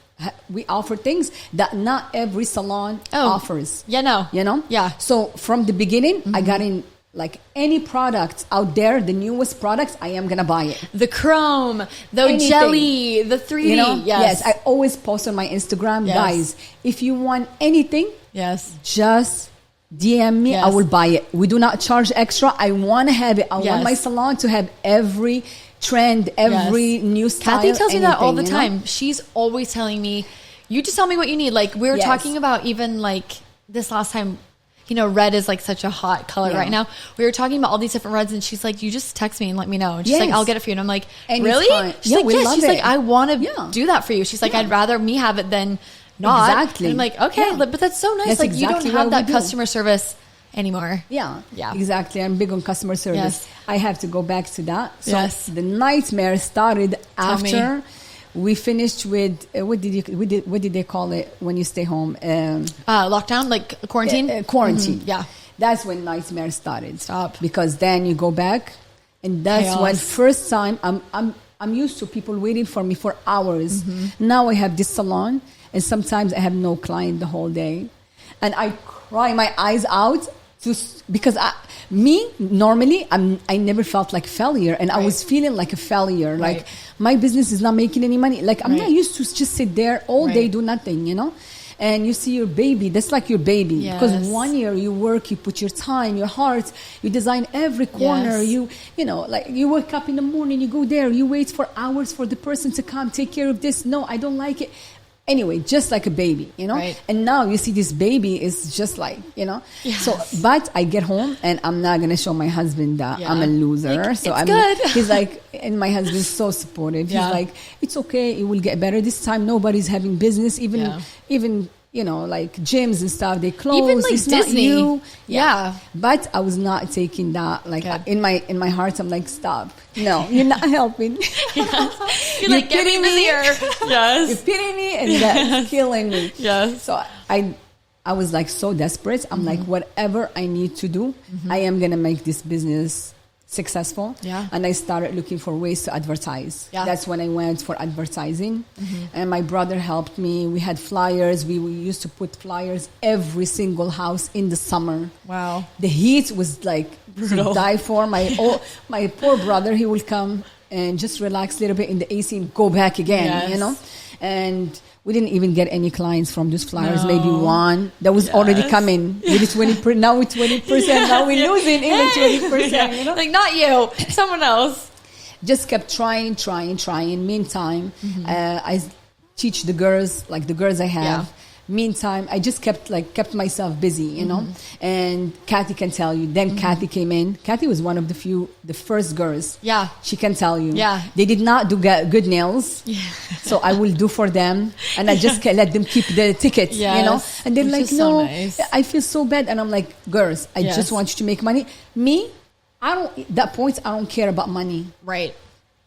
We offer things that not every salon offers. Yeah, no. You know? Yeah. So from the beginning, I got in like any product out there, the newest products, I am going to buy it. The chrome, the jelly, the 3D. You know? Yes. I always post on my Instagram, guys, if you want anything, just DM me. I will buy it. We do not charge extra. I want to have it. I want my salon to have every trend, every new style. Kathy tells me that all the time. She's always telling me, you just tell me what you need. Like we were talking about even like this last time, you know, red is like such a hot color right now. We were talking about all these different reds and she's like, you just text me and let me know. And she's like, I'll get it for you. And I'm like, really? She's like, yes. She's like, I want to do that for you. She's like, I'd rather me have it than not. Exactly. And I'm like, okay, but that's so nice. That's like exactly you don't have that customer service anymore. Yeah, Yeah. exactly. I'm big on customer service. Yes. I have to go back to that. So Yes. the nightmare started Tell me. after we finished with what did they call it when you stay home? Lockdown, like quarantine? Quarantine. Yeah. That's when nightmare started. Stop. Because then you go back, and that's Chaos. when first time I'm used to people waiting for me for hours. Now I have this salon, and sometimes I have no client the whole day, and I cry my eyes out because normally I never felt like failure, and I was feeling like a failure. Like my business is not making any money. Like I'm not used to just sit there all day do nothing, you know. And you see your baby, that's like your baby. Yes. Because 1 year you work, you put your time, your heart, you design every corner. Yes. You know, like you wake up in the morning, you go there, you wait for hours for the person to come, take care of this. No, I don't like it. Anyway, just like a baby, you know? Right. And now you see this baby is just like, you know? Yes. So, but I get home and I'm not going to show my husband that I'm a loser. Like, so it's I'm good. He's like, and my husband's so supportive. Yeah. He's like, it's okay, it will get better. This time nobody's having business, even you know, like gyms and stuff, they close. Even like it's Disney. Not you. Yeah. But I was not taking that. Like Good. in my heart, I'm like, stop. No, you're not helping. You're like, get me busier. You're Yes. pitying me, and that's killing me. Yes. So I was like so desperate. I'm like, whatever I need to do, I am gonna make this business successful. Yeah. And I started looking for ways to advertise. Yeah. That's when I went for advertising. And my brother helped me. We had flyers. We used to put flyers every single house in the summer. Wow. The heat was like to die for. My poor brother, he will come and just relax a little bit in the AC and go back again, Yes. you know? And we didn't even get any clients from those flyers. No. Maybe one that was already coming with 20%. Now with 20%. Now we're losing even 20%. You know, Like, not you, someone else. just kept trying. Meantime, I teach the girls, like the girls I have. Yeah. Meantime, I just kept myself busy, you know. And Kathy can tell you. Then Kathy came in. Kathy was one of the first girls. Yeah. She can tell you. Yeah. They did not do good nails. Yeah. So I will do for them, and I just let them keep the tickets, you know. Yes. And they're Which like, is so no, nice. I feel so bad, and I'm like, girls, I Yes. just want you to make money. Me, I don't. That point, I don't care about money. Right.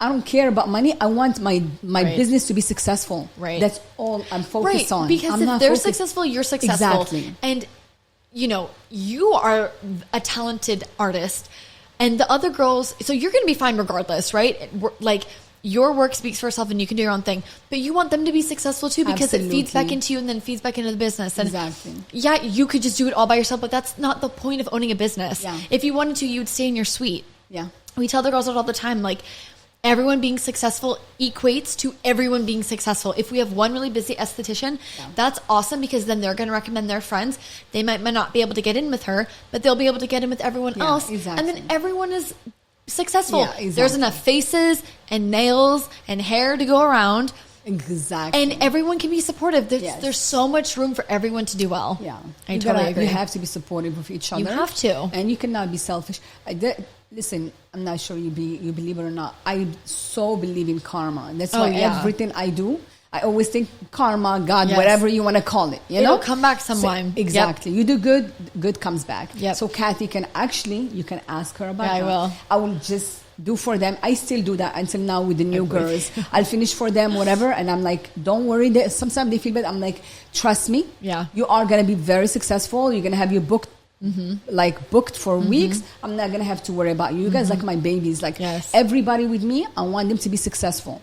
I don't care about money. I want my Right. business to be successful. Right. That's all I'm focused on. Because I'm if not they're focused- successful, you're successful. Exactly. And, you know, you are a talented artist. And the other girls, so you're going to be fine regardless, right? Like, your work speaks for itself and you can do your own thing. But you want them to be successful too because it feeds back Absolutely. into you and then feeds back into the business. And Exactly. yeah, you could just do it all by yourself, but that's not the point of owning a business. Yeah. If you wanted to, you would stay in your suite. Yeah. We tell the girls that all the time, like, everyone being successful equates to everyone being successful. If we have one really busy esthetician, that's awesome because then they're going to recommend their friends. They might not be able to get in with her, but they'll be able to get in with everyone Yeah, else. exactly. And then everyone is successful. Yeah, exactly. There's enough faces and nails and hair to go around. Exactly. And everyone can be supportive. Yes. There's so much room for everyone to do well. Yeah, I totally agree. You have to be supportive of each other. You have to. And you cannot be selfish. Listen, I'm not sure you believe it or not. I so believe in karma. That's why everything I do, I always think karma, God, Yes. whatever you want to call it. It'll come back sometime. So, exactly. You do good, good comes back. Yep. So Kathy you can ask her about Yeah, I that. will. I will just do for them. I still do that until now with the new girls. I'll finish for them, whatever. And I'm like, don't worry. Sometimes they feel bad. I'm like, trust me. Yeah. You are going to be very successful. You're going to have your book booked for weeks. I'm not gonna have to worry about you. You guys like my babies. Like everybody with me, I want them to be successful,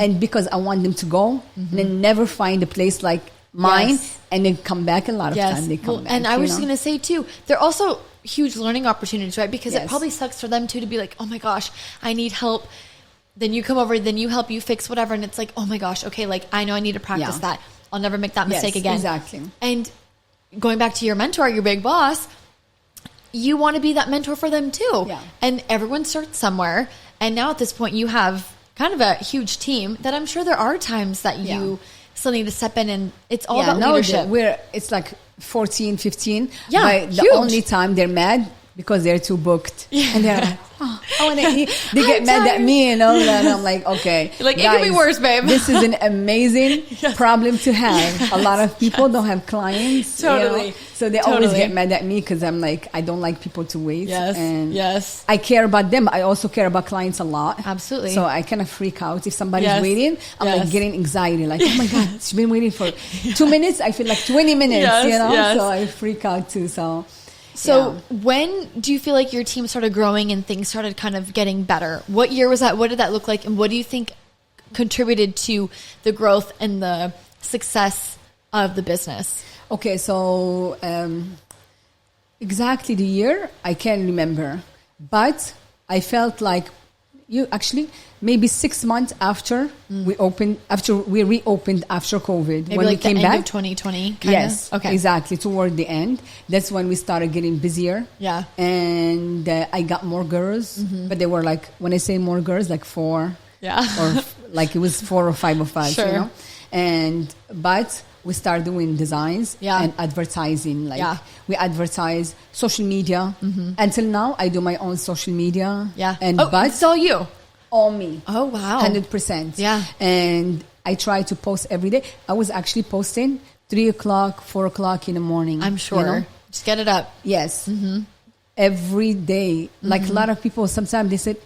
and because I want them to go and then never find a place like mine, and then come back. A lot of time they come back. And I was just gonna say too, they're also huge learning opportunities, right? Because it probably sucks for them too to be like, oh my gosh, I need help. Then you come over, then you help, you fix whatever, and it's like, oh my gosh, okay, like I know I need to practice that. I'll never make that mistake again. Exactly. And going back to your mentor, your big boss, you want to be that mentor for them too. Yeah. And everyone starts somewhere. And now at this point, you have kind of a huge team that I'm sure there are times that you still need to step in, and it's all about leadership. It's like 14, 15. Yeah, The huge. only time they're mad because they're too booked. And they're like, oh, I want to eat. They get mad at me, and I'm like, okay. Like, guys, it could be worse, babe. This is an amazing problem to have. A lot of people don't have clients. Totally. So they always get mad at me because I'm like, I don't like people to wait. Yes. And yes. I care about them, but I also care about clients a lot. Absolutely. So I kind of freak out if somebody's waiting. I'm like getting anxiety. Like, oh my God, she's been waiting for 2 minutes. I feel like 20 minutes, So I freak out too. So when do you feel like your team started growing and things started kind of getting better? What year was that? What did that look like? And what do you think contributed to the growth and the success of the business? Okay, so exactly the year, I can't remember. But I felt like maybe 6 months after we reopened after COVID. Maybe when like we came the back end of 2020, kind yes, of? Okay. Exactly, toward the end. That's when we started getting busier. Yeah. And I got more girls, but they were like, when I say more girls, like 4. Yeah. Or like it was 4 or 5 of us, Sure. But we started doing designs and advertising. We advertise social media. Until now, I do my own social media. Yeah. But it's all you. All me. Oh, wow. 100%. Yeah. And I try to post every day. I was actually posting 3 o'clock, 4 o'clock in the morning. I'm sure. Just get it up. Yes. Every day. Like a lot of people, sometimes they said,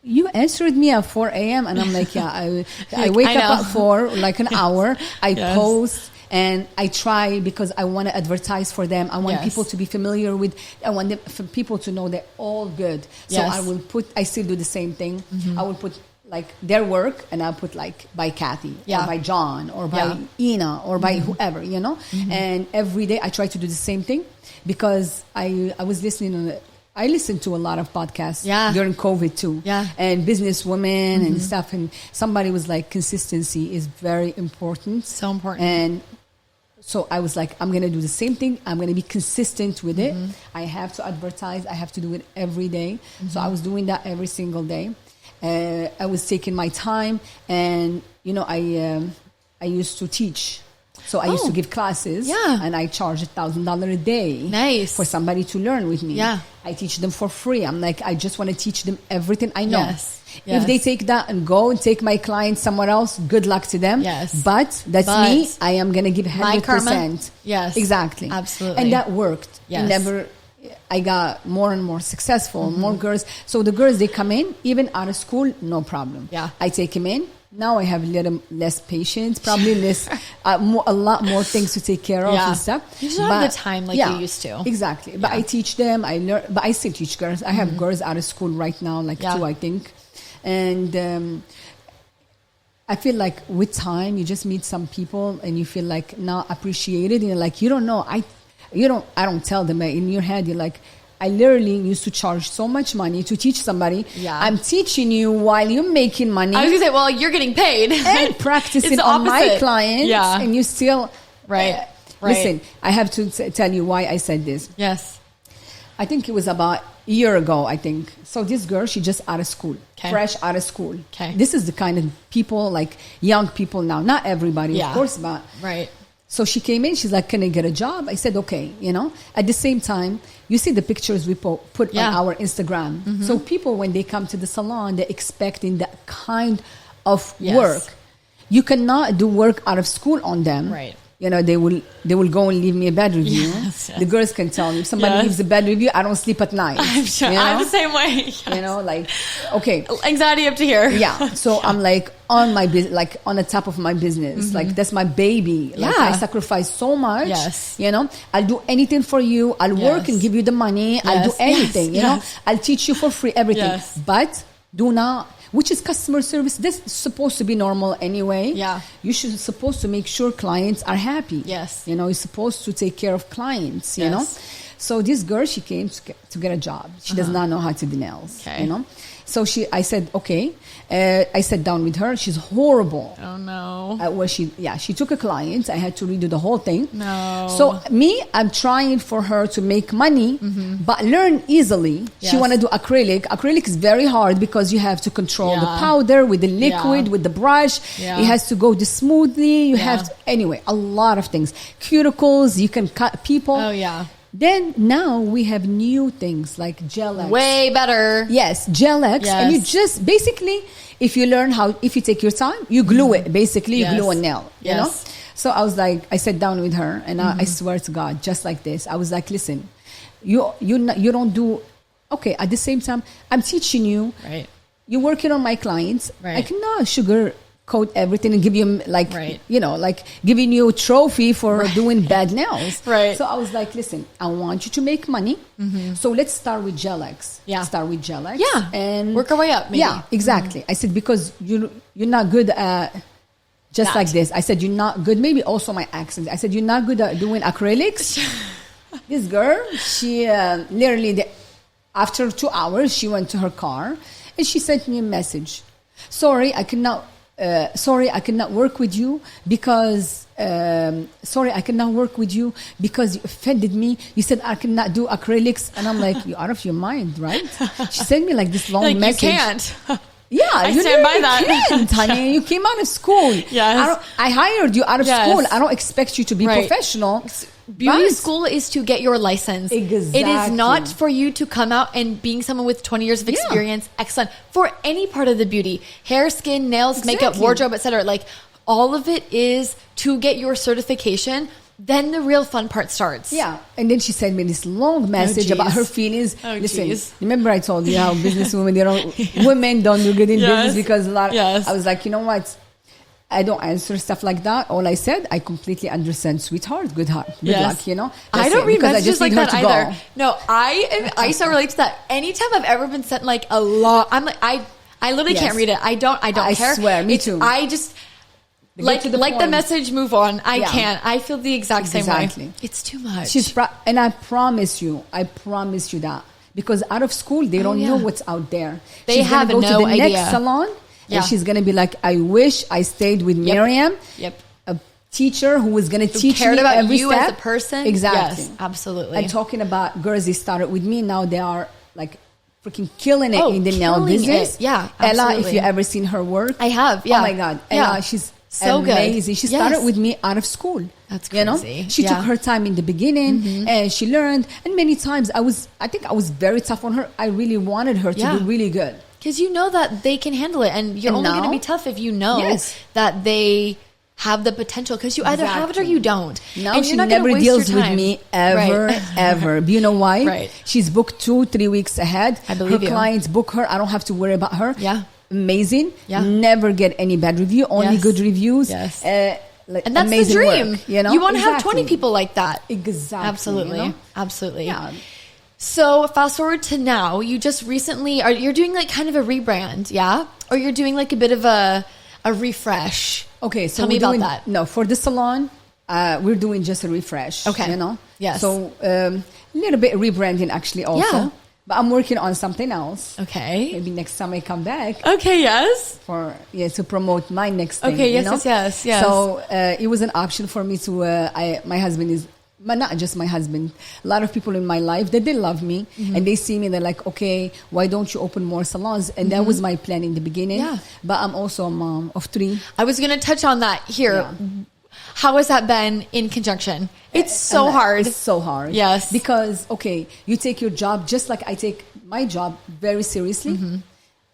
you answered me at 4 a.m. And I'm like, I wake up at 4, like an hour. I post and I try because I want to advertise for them. I want people to be familiar with, I want for people to know they're all good. So I still do the same thing. I will put like their work and I'll put like by Kathy or by John or by Ina or by whoever, And every day I try to do the same thing because I was listening I listened to a lot of podcasts during COVID too. Yeah. And businesswomen and stuff. And somebody was like, consistency is very important. So important. And so I was like, I'm going to do the same thing. I'm going to be consistent with it. I have to advertise. I have to do it every day. So I was doing that every single day. I was taking my time. And, I used to teach. So I used to give classes, and I charge $1,000 a day for somebody to learn with me. Yeah. I teach them for free. I'm like, I just want to teach them everything I know. Yes. If they take that and go and take my clients somewhere else, good luck to them. Yes. But me. I am going to give 100%. My karma. Yes. Exactly. Absolutely. And that worked. Yes. I got more and more successful, more girls. So the girls, they come in, even out of school, no problem. Yeah. I take them in. Now I have a little less patience, probably less, a lot more things to take care of and stuff. You just don't have the time like you used to. Exactly. But I teach them, I learn, but I still teach girls. I have girls out of school right now, like 2, I think. And I feel like with time, you just meet some people and you feel like not appreciated. And you're like, you don't know. I don't tell them. In your head, you're like, I literally used to charge so much money to teach somebody. Yeah. I'm teaching you while you're making money. I was going to say, well, you're getting paid. And practicing on my clients. Yeah. And you still... Right. Listen, I have to tell you why I said this. Yes. I think it was about a year ago, I think. So this girl, she just out of school. Okay. Fresh out of school. Okay. This is the kind of people, like young people now. Not everybody, of course, but... Right. So she came in, she's like, can I get a job? I said, okay, At the same time, you see the pictures we put on our Instagram. So people, when they come to the salon, they're expecting that kind of work. You cannot do work out of school on them. Right. They will go and leave me a bad review. Yes. The girls can tell me. If somebody leaves a bad review, I don't sleep at night. I'm sure. I'm the same way. Yes. Okay. Anxiety up to here. Yeah. So I'm like on my business, like on the top of my business. Like that's my baby. Like I sacrifice so much. Yes. I'll do anything for you. I'll work and give you the money. I'll do anything. I'll teach you for free everything. Yes. But do not. Which is customer service. This is supposed to be normal anyway. Yeah. You should supposed to make sure clients are happy. Yes. You're supposed to take care of clients, you know. So this girl, she came to get a job. She does not know how to do nails, So I said, okay. I sat down with her. She's horrible. Oh, no. She took a client. I had to redo the whole thing. No. So I'm trying for her to make money, but learn easily. She want to do acrylic. Acrylic is very hard because you have to control the powder with the liquid, with the brush. Yeah. It has to go smoothly. You have to, anyway, a lot of things. Cuticles, you can cut people. Oh, yeah. Then now we have new things like Gel X. Way better. Yes, Gel X. Yes. And you just basically, if you take your time, you glue it. Basically, you glue a nail, you know? So I was like, I sat down with her and I swear to God, just like this, I was like, listen, you don't do, okay, at the same time, I'm teaching you. Right. You're working on my clients. Right. I cannot sugarcoat everything and give you like, like giving you a trophy for doing bad nails. Right. So I was like, listen, I want you to make money. So let's start with Gel X. Yeah. Start with Gel X. Yeah. And work our way up, maybe. Yeah, exactly. I said, because you're not good at just like this. I said, you're not good. Maybe also my accent. I said, you're not good at doing acrylics. This girl, she literally, after 2 hours, she went to her car and she sent me a message. Sorry, I cannot work with you because you offended me. You said I cannot do acrylics, and I'm like, you're out of your mind, right? She sent me like this long message. You can't. Yeah, I stand by that. Can't, honey. You came out of school. Yes. I hired you out of school. I don't expect you to be professional. Beauty school is to get your license. Exactly. It is not for you to come out and being someone with 20 years of experience. Excellent. For any part of the beauty, hair, skin, nails, makeup, wardrobe, etc. Like all of it is to get your certification. Then the real fun part starts. Yeah. And then she sent me this long message about her feelings. Listen, remember I told you how businesswomen, women don't do good in business because a lot. I was like, you know what? I don't answer stuff like that. All I said, I completely understand, sweetheart. Good heart. Good luck, you know? I don't read messages like that either. No, I so relate to that. Anytime I've ever been sent like a lot, I'm like, I literally can't read it. I don't care. I swear, me too. I just... Like the message, move on. I can't. I feel the exact same way. It's too much. And I promise you that. Because out of school, they don't know what's out there. They have no idea. She's going to go to the next salon, and she's going to be like, I wish I stayed with Mariam. A teacher who was going to teach me about every you step. As a person. Exactly. Yes, absolutely. And talking about girls, they started with me. Now they are like freaking killing it in the nail business. Yeah, absolutely. Ella, if you ever seen her work. I have, yeah. Oh my God. Ella, she's so amazing. Good. She started with me out of school. That's crazy. You know? She took her time in the beginning and she learned. And many times I think I was very tough on her. I really wanted her to do really good. Because you know that they can handle it. And you're only going to be tough if you know that they have the potential. Because you either have it or you don't. No, and she never deals with me ever, ever. Do you know why? Right. She's booked 2-3 weeks ahead. I believe her clients book her. I don't have to worry about her. Yeah. Amazing. Yeah. Never get any bad review. Only good reviews. Yes. And that's the dream. Work, you know? You want to have 20 people like that. Exactly. Absolutely. You know? Absolutely. Yeah. So fast forward to now, you just recently you're doing like kind of a rebrand, yeah? Or you're doing like a bit of a refresh. Okay, so tell me about that. No, for the salon, we're doing just a refresh. Okay. You know? Yes. So a little bit rebranding actually also. Yeah. But I'm working on something else. Okay. Maybe next time I come back. Okay, yes. To promote my next thing. Okay, yes, you know? yes. So it was an option for me to, my husband is, but not just my husband, a lot of people in my life, they love me and they see me, they're like, okay, why don't you open more salons? And that was my plan in the beginning. Yeah. But I'm also a mom of 3. I was going to touch on that here. Yeah. How has that been in conjunction? It's so hard. It's so hard. Yes. Because, okay, you take your job just like I take my job very seriously.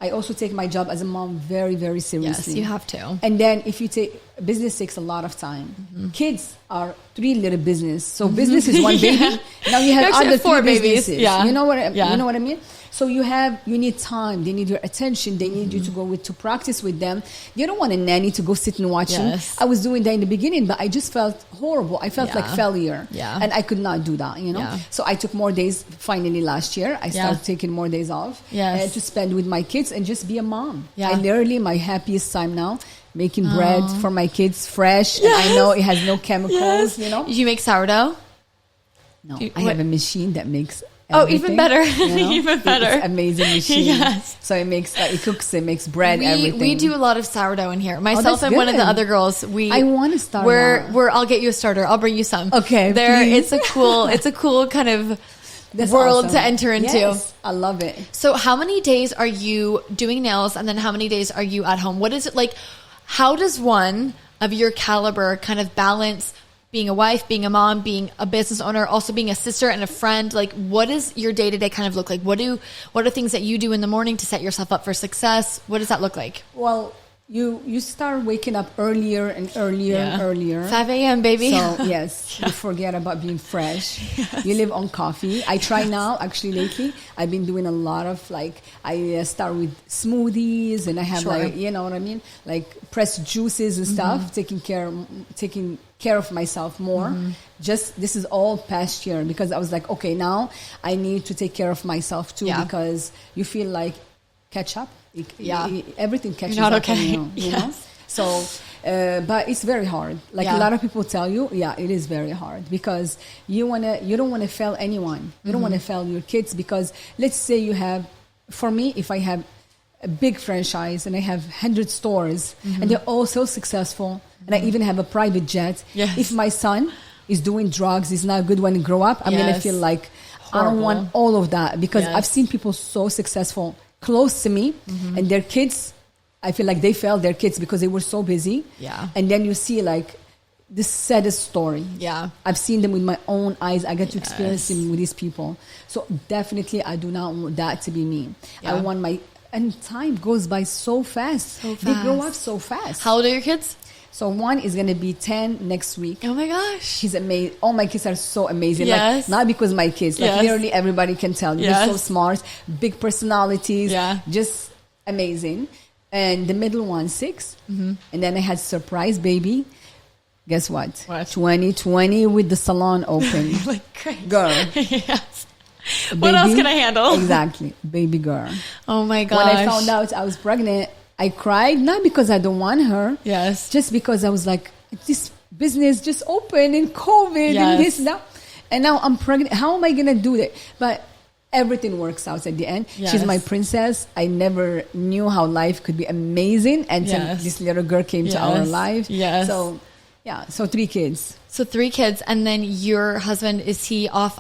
I also take my job as a mom very, very seriously. Yes, you have to. And then if you take, business takes a lot of time. Kids are 3 little business. So business is one baby. Now you have other 4 3 babies. businesses. Yeah. You know what I mean? So you need time. They need your attention. They need you to go to practice with them. You don't want a nanny to go sit and watch them. I was doing that in the beginning, but I just felt horrible. I felt like failure. Yeah. And I could not do that, you know? Yeah. So I took more days, finally last year. I started taking more days off to spend with my kids and just be a mom. Yeah. And literally my happiest time now, making bread for my kids, fresh. And I know it has no chemicals, you know? Do you make sourdough? No, I have a machine that makes even better. You know? Even better. It's amazing machine. Yes. So it makes, it cooks, it makes bread, everything. We do a lot of sourdough in here. Myself and one of the other girls, I want to start. I'll get you a starter. I'll bring you some. Okay. Please. It's a cool kind of world to enter into. Yes, I love it. So how many days are you doing nails and then how many days are you at home? What is it like? How does one of your caliber kind of balance being a wife, being a mom, being a business owner, also being a sister and a friend? Like, what does your day-to-day kind of look like? What are things that you do in the morning to set yourself up for success? What does that look like? Well, you start waking up earlier and earlier and earlier. 5 a.m., baby. So, yes, you forget about being fresh. Yes. You live on coffee. I try now, actually, lately. I've been doing a lot of, like, I start with smoothies, and I have, like, you know what I mean? Like, pressed juices and stuff, taking care of myself more. This is all past year, because I was like, okay, now I need to take care of myself, too, because you feel like catch up. Everything catches up on you know? So, but it's very hard. Like a lot of people tell you, it is very hard, because you don't want to fail anyone. You don't want to fail your kids, because let's say you have, for me, if I have a big franchise and I have 100 stores and they're all so successful, and I even have a private jet, if my son is doing drugs, is not good when he grow up, I'm going to feel like horrible. I don't want all of that, because I've seen people so successful close to me, and their kids, I feel like they failed their kids because they were so busy. And then you see, like, the saddest story. I've seen them with my own eyes. I get to experience them with these people. So definitely I do not want that to be me. I want and time goes by so fast. They grow up so fast. How old are your kids? So one is going to be 10 next week. Oh my gosh. He's amazing. All my kids are so amazing. Like, not because my kids, like literally everybody can tell you. They're so smart, big personalities, just amazing. And the middle one, 6. And then I had surprise baby. Guess what? 2020 with the salon open. Like, great. Girl. What else can I handle? Exactly. Baby girl. Oh my gosh. When I found out I was pregnant, I cried, not because I don't want her. Just because I was like, this business just opened in COVID and this now. And now I'm pregnant. How am I going to do that? But everything works out at the end. She's my princess. I never knew how life could be amazing until this little girl came to our life. So, so 3 kids. So 3 kids. And then your husband, is he off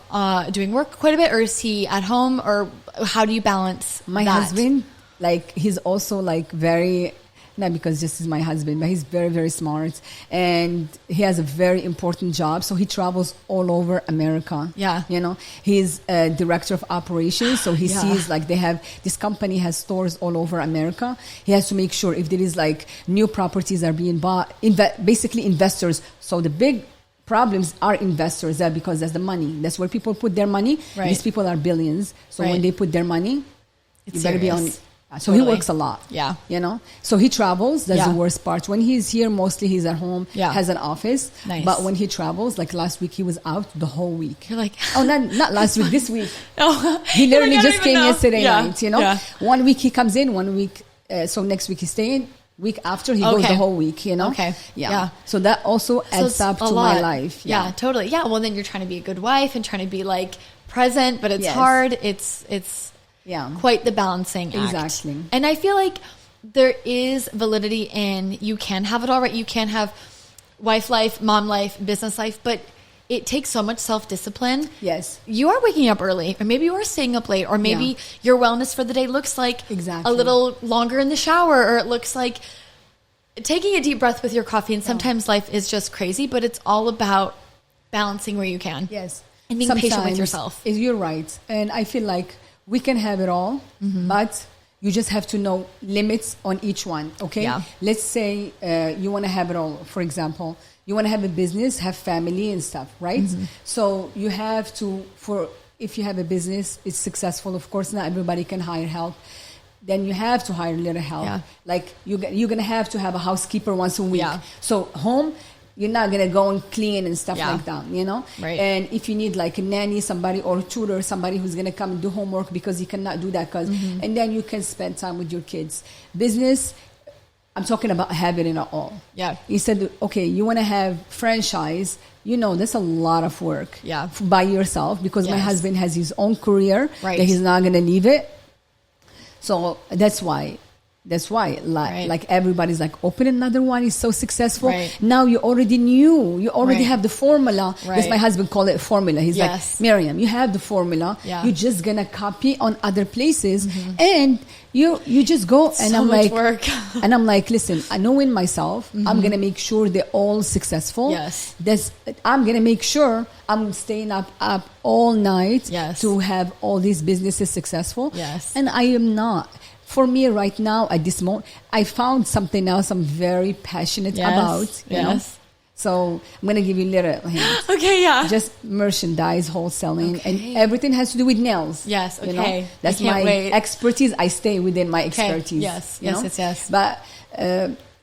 doing work quite a bit, or is he at home, or how do you balance my husband? Like, he's also, like, very, not because this is my husband, but he's very, very smart. And he has a very important job. So he travels all over America. You know, he's a director of operations. So he sees, like, this company has stores all over America. He has to make sure if there is, like, new properties are being bought, basically investors. So the big problems are investors there, because that's the money. That's where people put their money. These people are billions. So when they put their money, you better be on. So he works a lot, you know. So he travels. That's the worst part. When he's here, mostly he's at home, has an office. But when he travels, like last week, he was out the whole week. You're like, oh, not last week, this week. He literally just came yesterday night, you know. 1 week he comes in, 1 week. So next week he's staying. Week after he goes the whole week, you know. So that also adds up to my life. Totally. Well, then you're trying to be a good wife and trying to be, like, present, but it's hard. It's quite the balancing act. Exactly. And I feel like there is validity in, you can have it all, right? You can have wife life, mom life, business life, but it takes so much self-discipline. You are waking up early, or maybe you are staying up late, or maybe your wellness for the day looks like a little longer in the shower, or it looks like taking a deep breath with your coffee. And sometimes life is just crazy, but it's all about balancing where you can. And being patient with yourself. You're right. And I feel like we can have it all, but you just have to know limits on each one, okay? Let's say you want to have it all. For example, you want to have a business, have family and stuff, right? So you have to, if you have a business, it's successful. Of course, not everybody can hire help. Then you have to hire a little help. Like you're going to have a housekeeper once a week. So home, you're not going to go and clean and stuff like that, you know? And if you need, like, a nanny, somebody, or a tutor, somebody who's going to come and do homework, because you cannot do that. And then you can spend time with your kids. Business, I'm talking about having it all. You said, okay, you want to have franchise. You know, that's a lot of work by yourself, because my husband has his own career that he's not going to leave it. So that's why That's why, Right. like everybody's like, open another one. It's so successful. Right. Now you already knew. You already Right. have the formula. Right. That's my husband call it formula. He's Yes. like, Mariam, you have the formula. Yeah. You're just gonna copy on other places, and you just go. And So I'm much like, work. and I'm like, listen, I know in myself, I'm gonna make sure they're all successful. Yes. I'm gonna make sure I'm staying up all night Yes. to have all these businesses successful. Yes. And I am not. For me right now, at this moment, I found something else I'm very passionate Yes. about. You know? Yes. So I'm going to give you a little hint. Okay, yeah. Just merchandise, wholesaling, Okay. and everything has to do with nails. Yes, You know? okay. That's I can't my wait. expertise. I stay within my Okay. expertise. Yes, you yes, know? yes, yes. But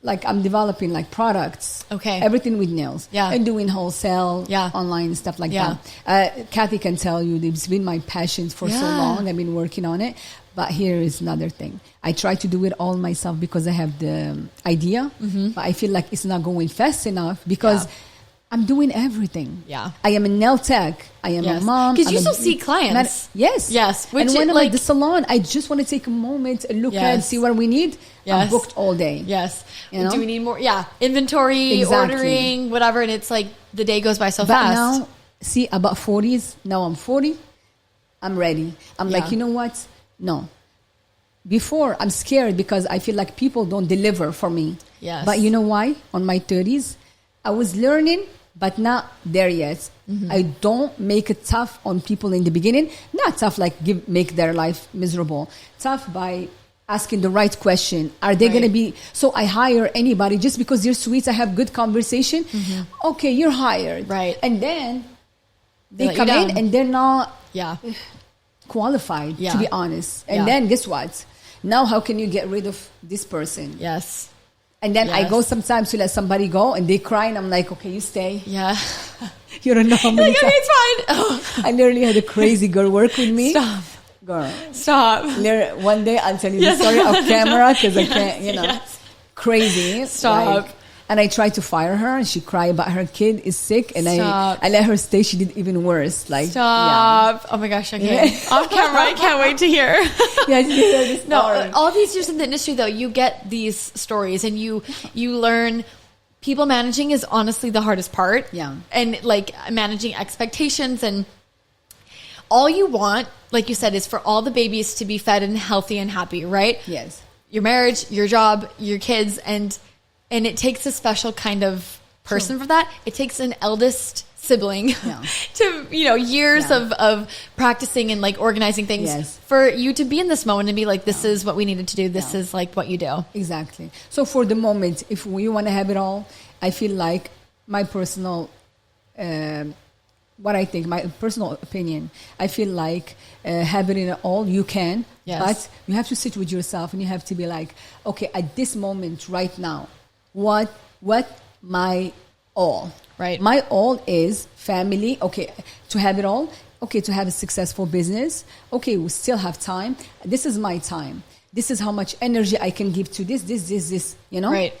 like I'm developing like products. Okay. Everything with nails. Yeah. And doing wholesale, Yeah. online, stuff like Yeah. that. Kathy can tell you it's been my passion for so Yeah. long. I've been working on it. But here is another thing. I try to do it all myself because I have the idea. But I feel like it's not going fast enough because Yeah. I'm doing everything. Yeah. I am a nail tech. I am a Yes. mom. 'Cause I'm you a- still see clients. Yes. Yes, which And when it, I'm like- at the salon, I just want to take a moment, look at, Yes. see what we need. I'm Yes. booked all day. Yes. You know? Do we need more? Yeah. Inventory, Exactly. ordering, whatever. And it's like the day goes by so But fast. now, see, about 40s, now I'm 40, I'm ready. I'm Yeah. like, you know what? No. Before, I'm scared because I feel like people don't deliver for me. Yes. But you know why? On my 30s, I was learning, but not there yet. I don't make it tough on people in the beginning. Not tough like make their life miserable. Tough by asking the right question. Are they Right. going to be... So I hire anybody just because you're sweet, I have good conversation. Okay, you're hired. Right. And then They they let come you in down. and they're not Yeah. qualified, Yeah. to be honest. And Yeah. then guess what? Now how can you get rid of this person? Yes. And then I Yes. go sometimes to let somebody go and they cry and I'm like, okay, you stay. Yeah. You don't know how many Like, okay, times. it's fine. Oh, I literally had a crazy girl work with me. stop. Girl. Stop. One day I'll tell you Yes. the story off camera because I can't, Yes. crazy. Stop. And I tried to fire her and she cried about her kid is sick and Stop. I let her stay. She did even worse. Like, Stop. Oh my gosh. Okay. Off camera. I can't wait to hear. Yeah, you hear this No, story. all these years in the industry, though, you get these stories and you learn people managing is honestly the hardest part. Yeah. And like managing expectations and all you want, like you said, is for all the babies to be fed and healthy and happy, right? Yes. Your marriage, your job, your kids, and it takes a special kind of person for that. It takes an eldest sibling Yeah. to, years Yeah. of practicing and like organizing things Yes. for you to be in this moment and be like, this is what we needed to do. This is like what you do. Exactly. So for the moment, if we want to have it all, I feel like my personal, what I think, my personal opinion, I feel like having it all, you can, Yes. but you have to sit with yourself and you have to be like, okay, at this moment right now, what my all? Right. My all is family. Okay, to have it all. Okay, to have a successful business. Okay, we still have time. This is my time. This is how much energy I can give to this, Right.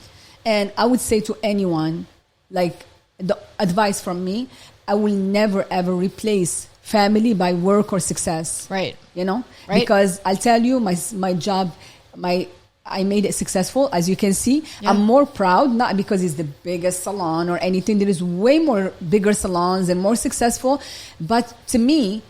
And I would say to anyone, like the advice from me, I will never ever replace family by work or success. Right. Right? Because I'll tell you, my job, I made it successful, as you can see. Yeah. I'm more proud, not because it's the biggest salon or anything. There is way more bigger salons and more successful. But to me,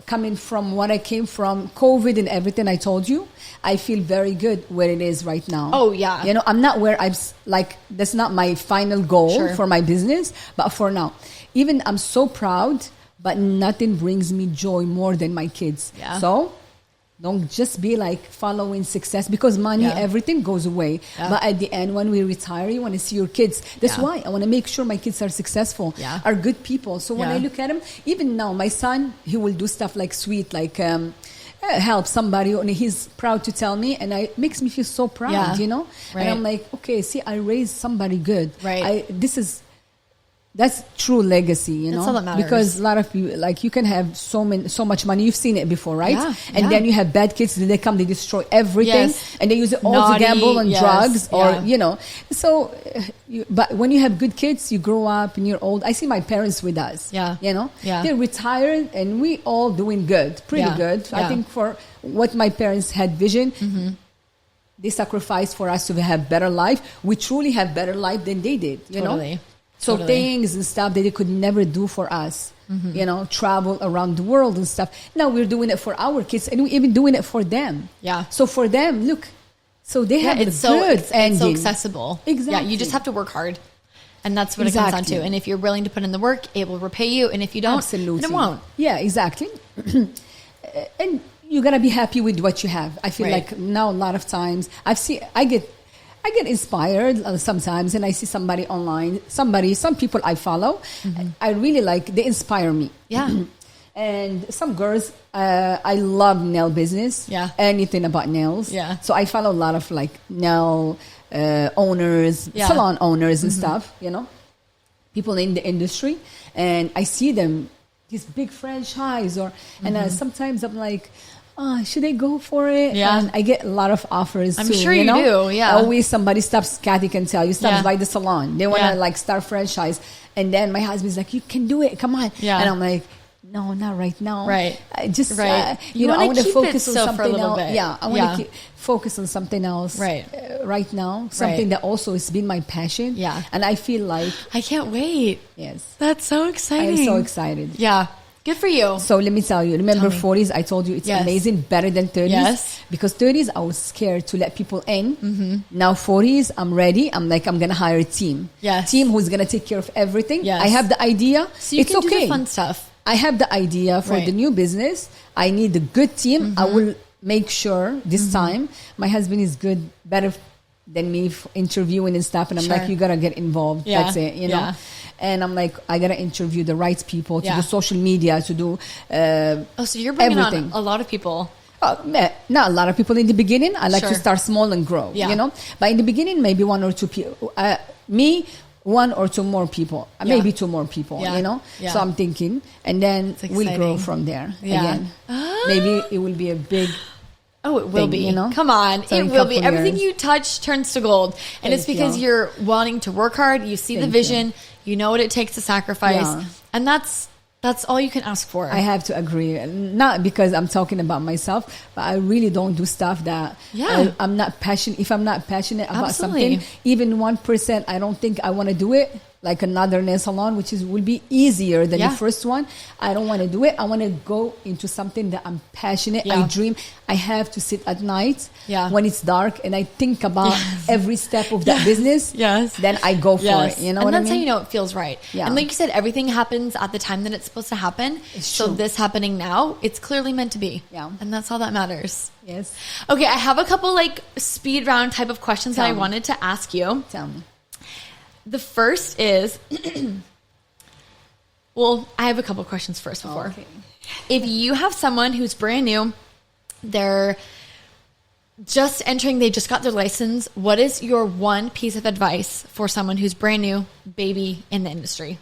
coming from what I came from, COVID and everything I told you, I feel very good where it is right now. Oh, yeah. I'm not where I'm like, that's not my final goal Sure. for my business, but for now. Even I'm so proud, but nothing brings me joy more than my kids. Yeah. So don't just be like following success because money, Yeah. everything goes away. Yeah. But at the end, when we retire, you want to see your kids. That's Yeah. why I want to make sure my kids are successful, Yeah. are good people. So when Yeah. I look at them, even now, my son, he will do stuff like sweet, like help somebody, and he's proud to tell me, and it makes me feel so proud, Yeah. And I'm like, okay, see, I raised somebody good. Right. That's true legacy, That's all that matters. Because a lot of people, like, you can have so much money. You've seen it before, right? Yeah, And yeah. then you have bad kids. They come, they destroy everything, Yes. and they use it all Naughty, to gamble on yes, drugs, or yeah. So, but when you have good kids, you grow up and you're old. I see my parents with us. Yeah. Yeah. They're retired, and we all doing good, pretty Yeah. good. I Yeah. think for what my parents had vision. They sacrificed for us to have better life. We truly have better life than they did, you know? So things and stuff that they could never do for us, you know, travel around the world and stuff. Now we're doing it for our kids, and we're even doing it for them. Yeah. So for them, look, so they have it's good ending. It's so accessible. Exactly. Yeah, you just have to work hard. And that's what it comes down to. And if you're willing to put in the work, it will repay you. And if you don't, then it won't. Yeah, exactly. And you gotta be happy with what you have. I feel like now a lot of times I get inspired sometimes, and I see somebody online, some people I follow, I really like, they inspire me. Yeah. And some girls, I love nail business. Yeah. Anything about nails. Yeah. So I follow a lot of like nail owners, salon owners and stuff, you know, people in the industry, and I see them, this big franchise, and sometimes I'm like, should I go for it? Yeah. And I get a lot of offers I'm too, sure you know? do, yeah. Always somebody stops, Kathy can tell you, stops by the salon. They want to like start franchise. And then my husband's like, you can do it, come on. Yeah. And I'm like, no, not right now. Right. I just, you know, I want to focus on something for a little else. bit. Yeah, I want to focus on something else right now. Something that also has been my passion. Yeah. And I feel like... I can't wait. Yes. That's so exciting. I'm so excited. Yeah. Good for you. So let me tell you, remember 40s, I told you it's amazing, better than 30s. Yes. Because 30s, I was scared to let people in. Now 40s, I'm ready. I'm like, I'm going to hire a team. Yes. Team who's going to take care of everything. Yes. I have the idea. So you it's can okay. do the fun stuff. I have the idea for the new business. I need a good team. I will make sure this time my husband is good, better than me interviewing and stuff. And I'm like, you got to get involved. Yeah. That's it, you know. Yeah. And I'm like, I got to interview the right people to do social media, to do so you're bringing everything. On a lot of people. Not a lot of people in the beginning. I like to start small and grow, you know. But in the beginning, maybe one or two people. Me, one or two more people, maybe two more people, you know. So I'm thinking, and then we'll grow from there again. Maybe it will be a big. Oh, it will be. You know? Come on, so it will be. Everything you touch turns to gold, and it's because you're wanting to work hard. You see the vision. You know what it takes to sacrifice, and that's all you can ask for. I have to agree. Not because I'm talking about myself, but I really don't do stuff that I'm not passionate. If I'm not passionate about something, even 1%, I don't think I want to do it. Like another nail salon, which will be easier than the first one. I don't want to do it. I want to go into something that I'm passionate. I dream. I have to sit at night when it's dark and I think about every step of that business. Then I go for it. You know what I mean? And that's how you know it feels right. And like you said, everything happens at the time that it's supposed to happen. So this happening now, it's clearly meant to be. And that's all that matters. Yes. Okay, I have a couple like speed round type of questions that I wanted to ask you. Tell me. The first is, well, I have a couple questions first before. Okay. If you have someone who's brand new, they're just entering, they just got their license, what is your one piece of advice for someone who's brand new, baby in the industry?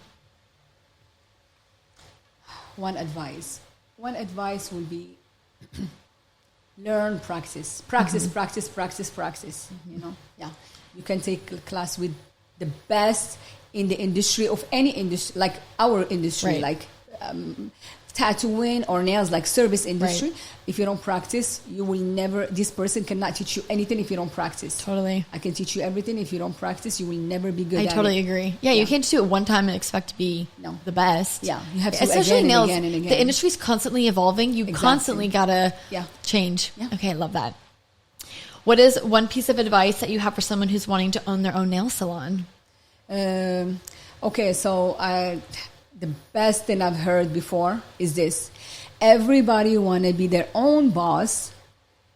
One advice would be learn, practice. Practice. You know, you can take a class with the best in the industry of any industry, like our industry, like tattooing or nails, like service industry. If you don't practice, you will never, this person cannot teach you anything if you don't practice. Totally. I can teach you everything. If you don't practice, you will never be good at it. I totally agree. Yeah, you can't just do it one time and expect to be the best. Yeah, you have to especially again nails, and again and again. The industry's constantly evolving. You constantly gotta change. Yeah. Okay, I love that. What is one piece of advice that you have for someone who's wanting to own their own nail salon? Okay, so the best thing I've heard before is this. Everybody want to be their own boss.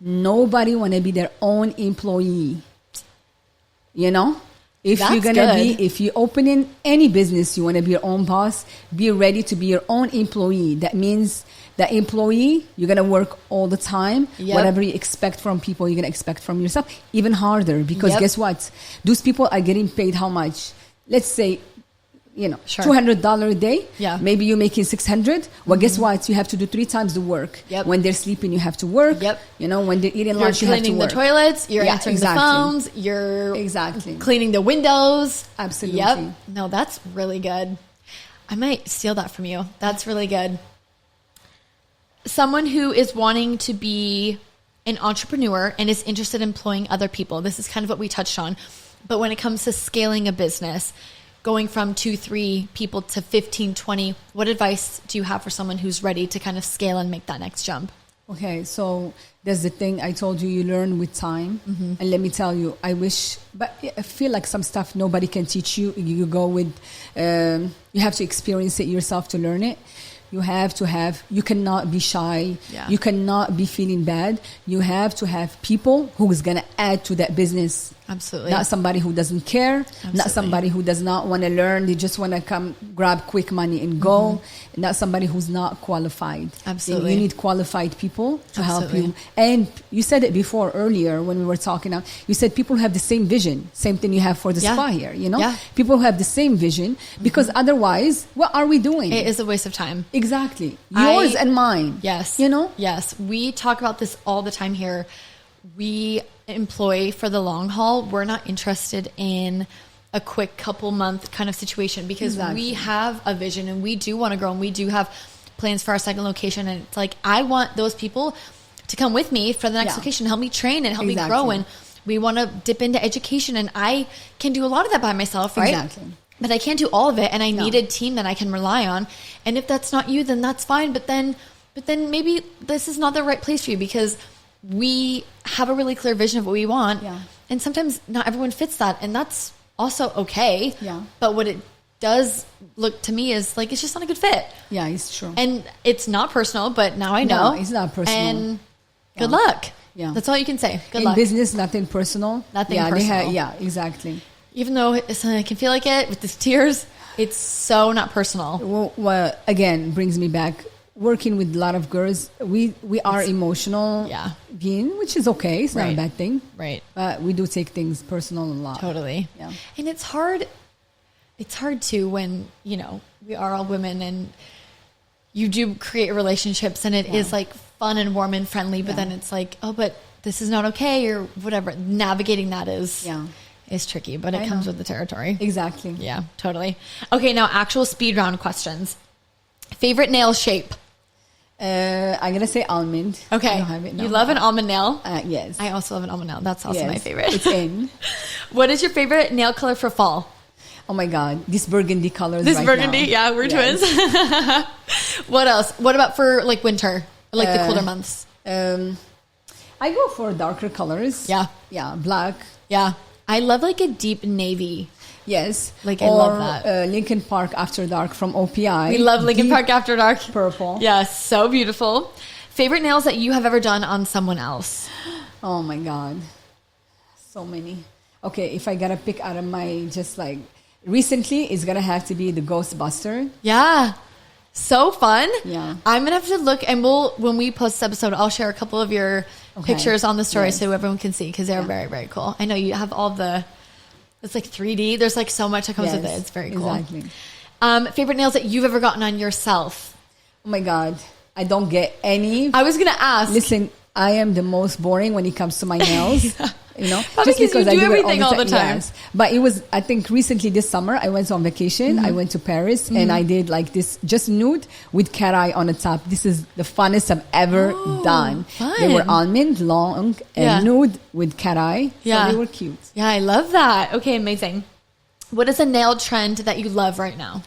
Nobody want to be their own employee. You know? If you opening any business, you want to be your own boss, be ready to be your own employee. That means the employee, you're going to work all the time. Whatever you expect from people, you're going to expect from yourself. Even harder, because guess what? Those people are getting paid how much? Let's say, you know, $200 a day. Maybe you're making $600. Well, guess what? You have to do 3 times the work. When they're sleeping, you have to work. You know, when they're eating lunch, you have to work. You're cleaning the toilets. You're answering the phones. You're cleaning the windows. Absolutely. No, that's really good. I might steal that from you. That's really good. Someone who is wanting to be an entrepreneur and is interested in employing other people, this is kind of what we touched on. But when it comes to scaling a business, going from 2-3 people to 15, 20, what advice do you have for someone who's ready to kind of scale and make that next jump? Okay, so there's the thing I told you, you learn with time. And let me tell you, I feel like some stuff nobody can teach you. You go with, you have to experience it yourself to learn it. You cannot be shy. Yeah. You cannot be feeling bad. You have to have people who is going to add to that business. Absolutely. Not somebody who doesn't care. Absolutely. Not somebody who does not want to learn. They just want to come grab quick money and go. Not somebody who's not qualified. Absolutely. You need qualified people to help Absolutely. you. And you said it before earlier when we were talking. You said people have the same vision. Same thing you have for the spa here. Yeah. People who have the same vision, because otherwise, what are we doing? It is a waste of time. Exactly. Yours and mine. Yes. Yes. We talk about this all the time here. We employ for the long haul. We're not interested in a quick couple month kind of situation, because we have a vision and we do want to grow and we do have plans for our second location. And it's like, I want those people to come with me for the next location, help me train and help me grow. And we want to dip into education, and I can do a lot of that by myself, right? Exactly. But I can't do all of it, and I need a team that I can rely on. And if that's not you, then that's fine. But then maybe this is not the right place for you, because we have a really clear vision of what we want. Yeah. And sometimes not everyone fits that, and that's also okay. Yeah. But what it does look to me is like, it's just not a good fit. Yeah, it's true. And it's not personal, but now I know. No, it's not personal. And good luck. Yeah. That's all you can say. Good In luck. business, nothing personal. Nothing personal. Yeah, exactly. Even though I can feel like it with the tears, it's so not personal. Well, again, brings me back. Working with a lot of girls, we are emotional being, which is okay. It's not a bad thing. Right. But we do take things personal a lot. Totally. Yeah. And it's hard too when, we are all women and you do create relationships and it is like fun and warm and friendly, but then it's like, oh, but this is not okay or whatever. Navigating that is tricky, but it comes with the territory. Exactly. Yeah, totally. Okay, now actual speed round questions. Favorite nail shape? I'm gonna say almond. Okay. I don't have it now. You love an almond nail? Yes. I also love an almond nail. That's also my favorite. It's in. What is your favorite nail color for fall? Oh my God, this burgundy color. This burgundy, now. We're twins. What else? What about for like winter, like the colder months? I go for darker colors. Yeah, black. Yeah, I love like a deep navy. Yes, like I love that. Lincoln Park After Dark from OPI. We love Lincoln Park After Dark. Purple. Yeah, so beautiful. Favorite nails that you have ever done on someone else? Oh my God, so many. Okay, if I gotta pick out of my just like recently, it's gonna have to be the Ghostbuster. Yeah. So fun. Yeah. I'm going to have to look, and when we post this episode, I'll share a couple of your pictures on the story so everyone can see, because they're very, very cool. I know you have all it's like 3D. There's like so much that comes with it. It's very cool. Exactly. Favorite nails that you've ever gotten on yourself? Oh my God. I don't get any. I was going to ask. Listen, I am the most boring when it comes to my nails. Just because you do everything all the time. Yes. But it was, I think recently this summer, I went on vacation. I went to Paris and I did like this just nude with cat eye on the top. This is the funnest I've ever done. Fun. They were almond, long, and nude with cat eye. So they were cute. Yeah, I love that. Okay, amazing. What is a nail trend that you love right now?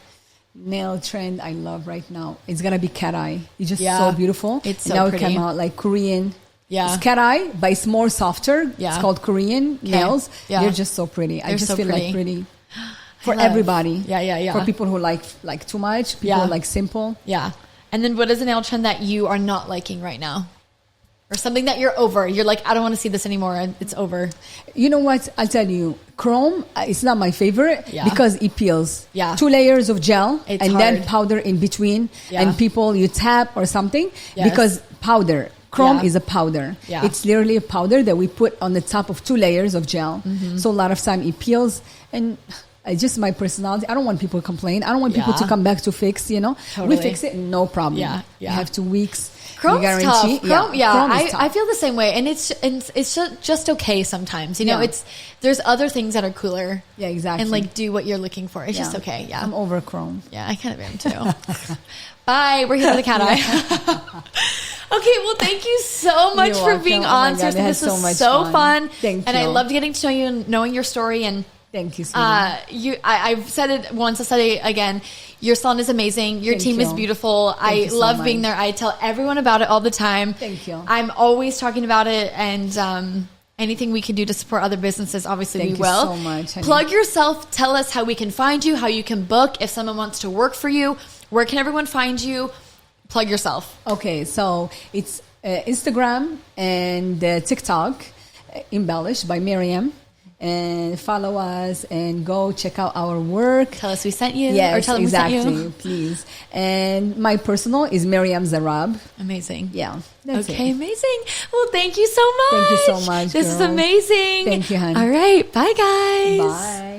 Nail trend I love right now. It's going to be cat eye. It's just so beautiful. It's so now pretty. it came out like Korean. Yeah. It's cat eye, but it's more softer. Yeah. It's called Korean nails. Yeah. They're just so pretty. I just feel like pretty. For everybody. Yeah. For people who like too much, people who like simple. Yeah. And then what is a nail trend that you are not liking right now? Or something that you're over. You're like, I don't want to see this anymore. It's over. You know what? I'll tell you. Chrome, it's not my favorite because it peels. Yeah. 2 layers of gel it's and hard. then powder in between. Yeah. And people, you tap or something because powder. Chrome is a powder. Yeah. It's literally a powder that we put on the top of 2 layers of gel. So a lot of time it peels. And it's just my personality. I don't want people to complain. I don't want people to come back to fix, Totally. We fix it, no problem. Yeah. You have 2 weeks. Chrome's tough. Chrome, Chrome is tough. I feel the same way. And it's just okay sometimes. There's other things that are cooler. Yeah, exactly. And like do what you're looking for. It's just okay. Yeah. I'm over Chrome. Yeah, I kind of am too. Bye. We're here for the cat eye. Okay, well, thank you so much for being on. Seriously, this was so fun. Thank you. And I loved getting to know you and knowing your story. And thank you, sweetie. I've said it once, I'll say it again. Your salon is amazing. Your team is beautiful. I love being there. I tell everyone about it all the time. Thank you. I'm always talking about it, and anything we can do to support other businesses, obviously we will. Thank you so much, honey. Plug yourself. Tell us how we can find you, how you can book. If someone wants to work for you, where can everyone find you? Plug yourself. Okay, so it's Instagram and TikTok, Embellished by Mariam. And follow us and go check out our work. Tell us we sent you. Yes, or tell them exactly, we sent you. Please. And my personal is Mariam Zerrab. Amazing. Yeah. That's okay, it. amazing. Well, thank you so much. Thank you so much. This is amazing. Thank you, honey. All right. Bye, guys. Bye.